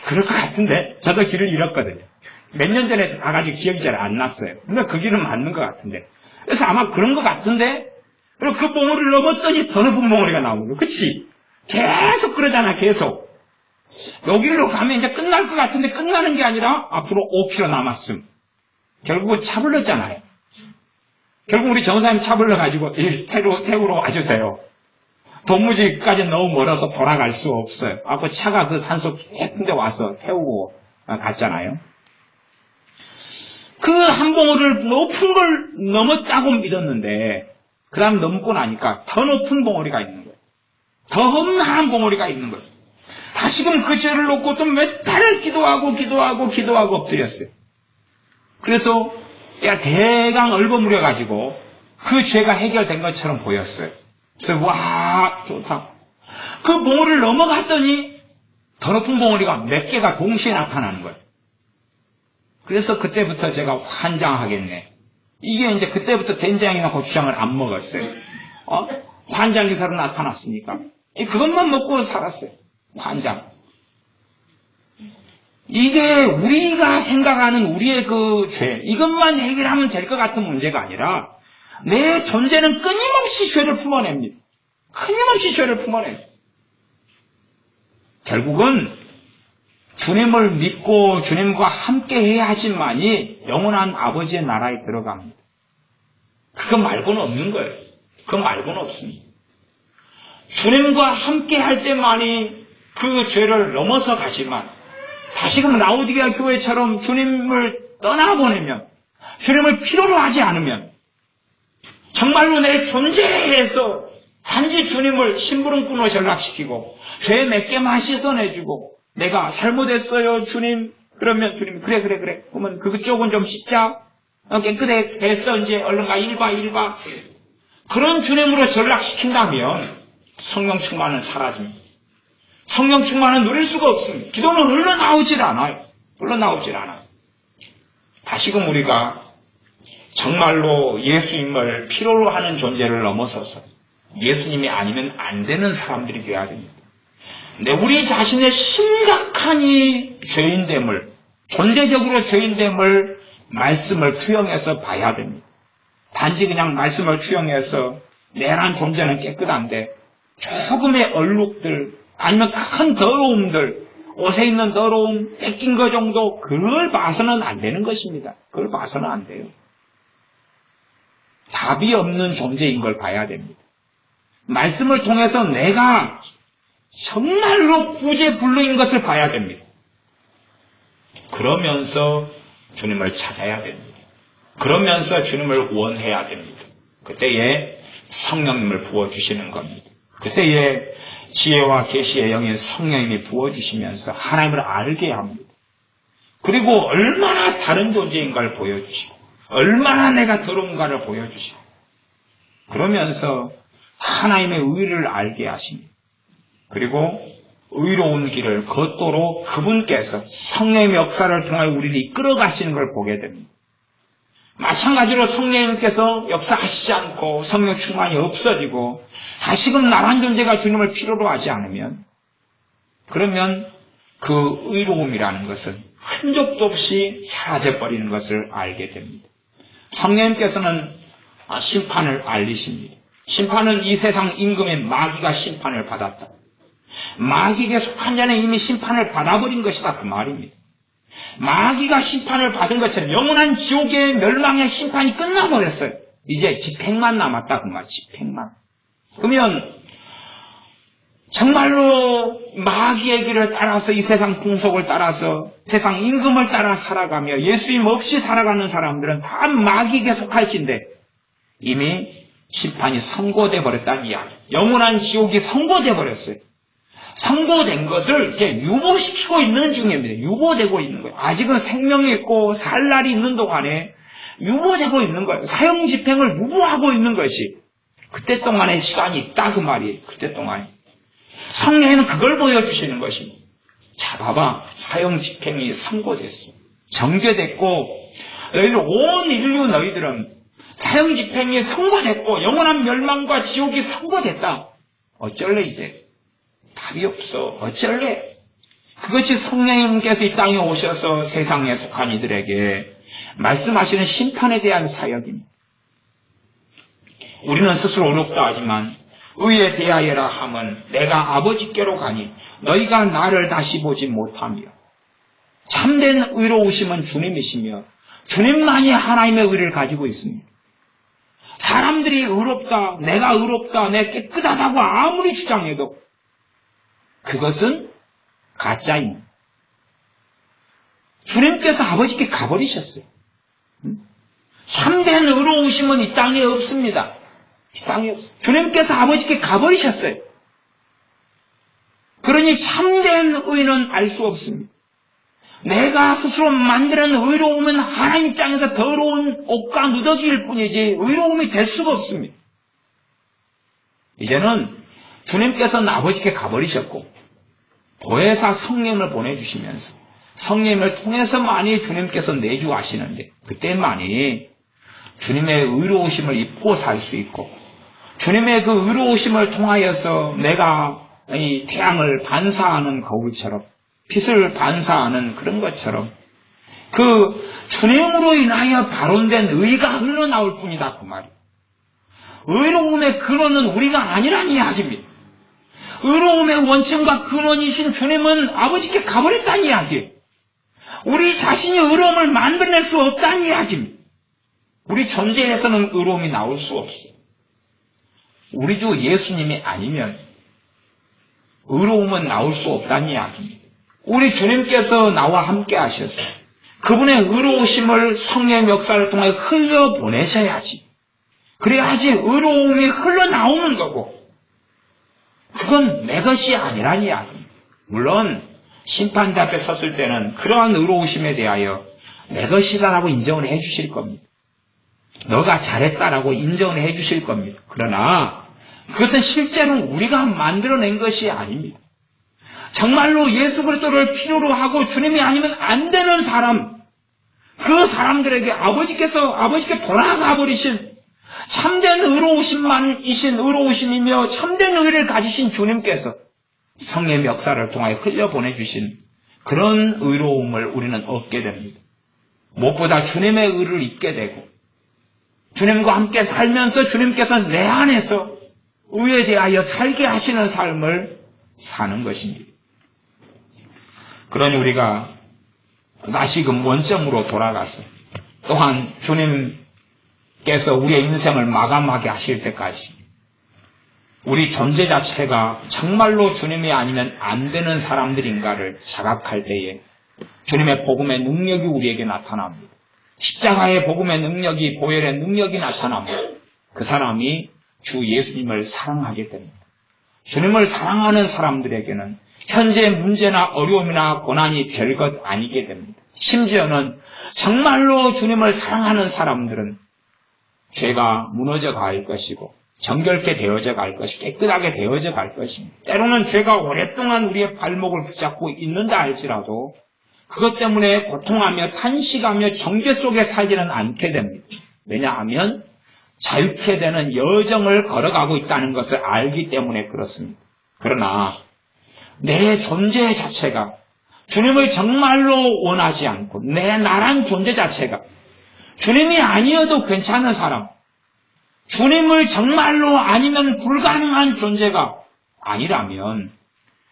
그럴 것 같은데 저도 길을 잃었거든요. 몇 년 전에 가가지고 기억이 잘 안 났어요. 근데 그 길은 맞는 것 같은데. 그래서 아마 그런 것 같은데, 그리고 그 봉우리를 넘었더니 더 높은 봉우리가 나오는 거예요. 그치? 계속 그러잖아, 계속. 여기로 가면 이제 끝날 것 같은데 끝나는 게 아니라 앞으로 5km 남았음. 결국은 차 불렀잖아요. 결국 우리 전사님 차 불러가지고 태우러 와주세요. 도무지까지 너무 멀어서 돌아갈 수 없어요. 그 차가 그 산속 깊은 데 와서 태우고 갔잖아요. 그 한 봉우리를 높은 걸 넘었다고 믿었는데 그 다음 넘고 나니까 더 높은 봉우리가 있는 거예요. 더 험난한 봉우리가 있는 거예요. 다시금 그 죄를 놓고 또 몇 달을 기도하고 엎드렸어요. 그래서 대강 얼버무려가지고 그 죄가 해결된 것처럼 보였어요. 그래서 좋다. 그 봉우리를 넘어갔더니 더 높은 봉우리가 몇 개가 동시에 나타나는 거예요. 그래서 그때부터 제가 환장하겠네. 이게 이제 그때부터 된장이나 고추장을 안 먹었어요. 환장기사로 나타났으니까. 그것만 먹고 살았어요. 환장. 이게 우리가 생각하는 우리의 그 죄, 이것만 해결하면 될 것 같은 문제가 아니라 내 존재는 끊임없이 죄를 품어냅니다. 끊임없이 죄를 품어냅니다. 결국은 주님을 믿고 주님과 함께 해야지만이 영원한 아버지의 나라에 들어갑니다. 그거 말고는 없는 거예요. 그거 말고는 없습니다. 주님과 함께 할 때만이 그 죄를 넘어서 가지만 다시금 라오디게아 교회처럼 주님을 떠나보내면, 주님을 필요로 하지 않으면, 정말로 내 존재에서 단지 주님을 심부름꾼으로 전락시키고 죄 몇 개만 씻어내주고 내가 잘못했어요 주님. 그러면 주님이 그래 그러면 그쪽은 좀 씻자. 깨끗했어 이제 얼른 가 일 봐. 그런 주님으로 전락시킨다면 성령 충만은 사라집니다. 성령 충만은 누릴 수가 없습니다. 기도는 흘러나오질 않아요. 다시금 우리가 정말로 예수님을 필요로 하는 존재를 넘어서서 예수님이 아니면 안 되는 사람들이 되어야 됩니다. 근데 우리 자신의 심각한 이 죄인됨을, 존재적으로 죄인됨을 말씀을 투영해서 봐야 됩니다. 단지 그냥 말씀을 투영해서 내란 존재는 깨끗한데 조금의 얼룩들 아니면 큰 더러움들, 옷에 있는 더러움, 뺏긴 거 정도 그걸 봐서는 안 되는 것입니다. 그걸 봐서는 안 돼요. 답이 없는 존재인 걸 봐야 됩니다. 말씀을 통해서 내가 정말로 구제불능인 것을 봐야 됩니다. 그러면서 주님을 찾아야 됩니다. 그러면서 주님을 원해야 됩니다. 그때에 성령님을 부어주시는 겁니다. 그때에 지혜와 계시의 영인 성령님이 부어주시면서 하나님을 알게 합니다. 그리고 얼마나 다른 존재인가를 보여주시고 얼마나 내가 더러운가를 보여주시고 그러면서 하나님의 의를 알게 하십니다. 그리고 의로운 길을 걷도록 그분께서 성령의 역사를 통하여 우리를 이끌어 가시는 걸 보게 됩니다. 마찬가지로 성령님께서 역사하시지 않고 성령 충만이 없어지고 다시금 나란 존재가 주님을 필요로 하지 않으면 그러면 그 의로움이라는 것은 흔적도 없이 사라져버리는 것을 알게 됩니다. 성령님께서는 심판을 알리십니다. 심판은 이 세상 임금의 마귀가 심판을 받았다. 마귀에게 속한 자는 이미 심판을 받아버린 것이다 그 말입니다. 마귀가 심판을 받은 것처럼 영원한 지옥의 멸망의 심판이 끝나버렸어요. 이제 집행만 남았다 그 말. 집행만. 그러면 정말로 마귀의 길을 따라서 이 세상 풍속을 따라서 세상 임금을 따라 살아가며 예수님 없이 살아가는 사람들은 다 마귀에게 속할진데 이미 심판이 선고돼 버렸다는 이야기. 영원한 지옥이 선고돼 버렸어요. 선고된 것을 이제 유보시키고 있는 중입니다. 유보되고 있는 거예요. 아직은 생명이 있고 살 날이 있는 동안에 유보되고 있는 거예요. 사형 집행을 유보하고 있는 것이 그때 동안의 시간이 있다 그 말이에요. 그때 동안에. 성령에는 그걸 보여주시는 것입니다. 자 봐봐. 사형 집행이 선고됐어. 정죄됐고 너희들 온 인류 너희들은 사형 집행이 선고됐고 영원한 멸망과 지옥이 선고됐다. 어쩔래 이제. 답이 없어. 어쩔래? 그것이 성령님께서 이 땅에 오셔서 세상에 속한 이들에게 말씀하시는 심판에 대한 사역입니다. 우리는 스스로 어렵다 하지만 의에 대하여라 함은 내가 아버지께로 가니 너희가 나를 다시 보지 못하며 참된 의로우심은 주님이시며 주님만이 하나님의 의를 가지고 있습니다. 사람들이 의롭다, 내가 의롭다, 내가 깨끗하다고 아무리 주장해도 그것은 가짜입니다. 주님께서 아버지께 가버리셨어요. 참된 의로우심은 이 땅에 없습니다. 이 땅에 없어요. 주님께서 아버지께 가버리셨어요. 그러니 참된 의는 알 수 없습니다. 내가 스스로 만드는 의로움은 하나님 입장에서 더러운 옷과 누더기일 뿐이지 의로움이 될 수가 없습니다. 이제는 주님께서는 아버지께 가버리셨고 보혜사 성령을 보내주시면서 성령을 통해서만이 주님께서 내주하시는데 그때만이 주님의 의로우심을 입고 살 수 있고 주님의 그 의로우심을 통하여서 내가 이 태양을 반사하는 거울처럼 빛을 반사하는 그런 것처럼 그 주님으로 인하여 발원된 의가 흘러나올 뿐이다 그 말이에요. 의로움의 근원은 우리가 아니란 이야기입니다. 의로움의 원천과 근원이신 주님은 아버지께 가버렸다는 이야기예요. 우리 자신이 의로움을 만들어낼 수 없다는 이야기입니다. 우리 존재에서는 의로움이 나올 수 없어요. 우리 주 예수님이 아니면 의로움은 나올 수 없다는 이야기입니다. 우리 주님께서 나와 함께 하셔서 그분의 의로우심을 성령의 역사를 통해 흘려보내셔야지. 그래야지 의로움이 흘러나오는 거고 그건 내 것이 아니란 이야기입니다. 물론 심판대 앞에 섰을 때는 그러한 의로우심에 대하여 내 것이다라고 인정을 해 주실 겁니다. 너가 잘했다라고 인정을 해 주실 겁니다. 그러나 그것은 실제로 우리가 만들어낸 것이 아닙니다. 정말로 예수 그리스도를 필요로 하고 주님이 아니면 안 되는 사람, 그 사람들에게 아버지께 돌아가 버리신 참된 의로우심만이신 의로우심이며 참된 의를 가지신 주님께서 성령의 역사를 통하여 흘려보내주신 그런 의로움을 우리는 얻게 됩니다. 무엇보다 주님의 의를 잊게 되고 주님과 함께 살면서 주님께서 내 안에서 의에 대하여 살게 하시는 삶을 사는 것입니다. 그러니 우리가 다시금 원점으로 돌아가서 또한 주님께서 우리의 인생을 마감하게 하실 때까지 우리 존재 자체가 정말로 주님이 아니면 안 되는 사람들인가를 자각할 때에 주님의 복음의 능력이 우리에게 나타납니다. 십자가의 복음의 능력이, 보혈의 능력이 나타납니다. 그 사람이 주 예수님을 사랑하게 됩니다. 주님을 사랑하는 사람들에게는 현재 문제나 어려움이나 고난이 별것 아니게 됩니다. 심지어는 정말로 주님을 사랑하는 사람들은 죄가 무너져 갈 것이고 정결케 되어져 갈 것이고 깨끗하게 되어져 갈 것입니다. 때로는 죄가 오랫동안 우리의 발목을 붙잡고 있는다 할지라도 그것 때문에 고통하며 탄식하며 정죄 속에 살지는 않게 됩니다. 왜냐하면 자유케 되는 여정을 걸어가고 있다는 것을 알기 때문에 그렇습니다. 그러나 내 존재 자체가 주님을 정말로 원하지 않고 내 나란 존재 자체가 주님이 아니어도 괜찮은 사람, 주님을 정말로 아니면 불가능한 존재가 아니라면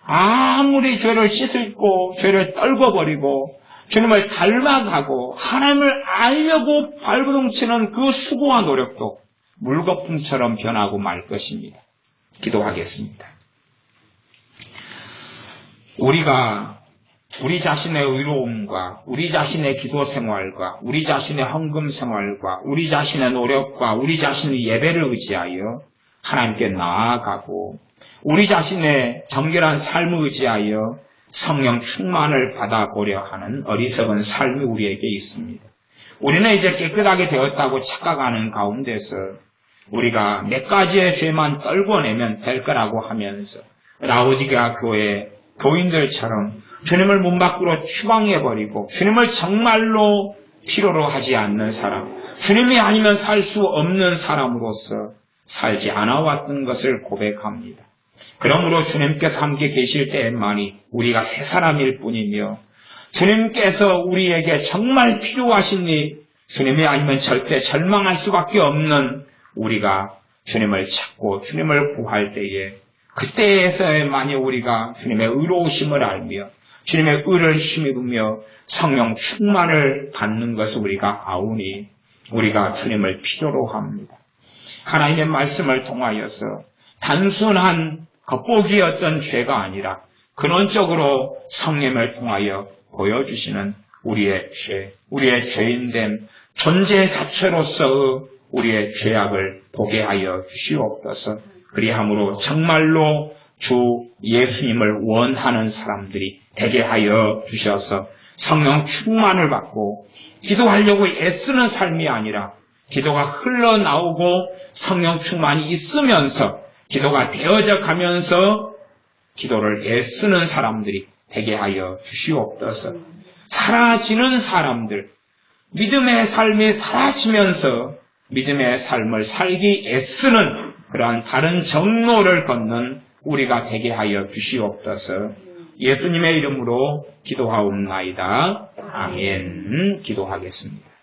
아무리 죄를 씻고 죄를 떨궈버리고 주님을 닮아가고 하나님을 알려고 발버둥치는 그 수고와 노력도 물거품처럼 변하고 말 것입니다. 기도하겠습니다. 우리가 우리 자신의 의로움과 우리 자신의 기도 생활과 우리 자신의 헌금 생활과 우리 자신의 노력과 우리 자신의 예배를 의지하여 하나님께 나아가고 우리 자신의 정결한 삶을 의지하여 성령 충만을 받아보려 하는 어리석은 삶이 우리에게 있습니다. 우리는 이제 깨끗하게 되었다고 착각하는 가운데서 우리가 몇 가지의 죄만 떨궈내면 될 거라고 하면서 라오디게아 교회 교인들처럼 주님을 문 밖으로 추방해버리고 주님을 정말로 필요로 하지 않는 사람, 주님이 아니면 살 수 없는 사람으로서 살지 않아왔던 것을 고백합니다. 그러므로 주님께서 함께 계실 때만이 우리가 새 사람일 뿐이며 주님께서 우리에게 정말 필요하시니 주님이 아니면 절대 절망할 수밖에 없는 우리가 주님을 찾고 주님을 구할 때에 그때에서만이 우리가 주님의 의로우심을 알며 주님의 의를 힘입으며 성령 충만을 받는 것을 우리가 아우니 우리가 주님을 필요로 합니다. 하나님의 말씀을 통하여서 단순한 겉보기였던 죄가 아니라 근원적으로 성령을 통하여 보여주시는 우리의 죄, 우리의 죄인됨, 존재 자체로서 우리의 죄악을 보게 하여 주시옵소서. 그리함으로 정말로 주 예수님을 원하는 사람들이 되게 하여 주셔서 성령 충만을 받고 기도하려고 애쓰는 삶이 아니라 기도가 흘러나오고 성령 충만이 있으면서 기도가 되어져 가면서 기도를 애쓰는 사람들이 되게 하여 주시옵소서. 사라지는 사람들, 믿음의 삶이 사라지면서 믿음의 삶을 살기 애쓰는 그러한 다른 정로를 걷는 우리가 되게 하여 주시옵소서. 예수님의 이름으로 기도하옵나이다. 아멘. 기도하겠습니다.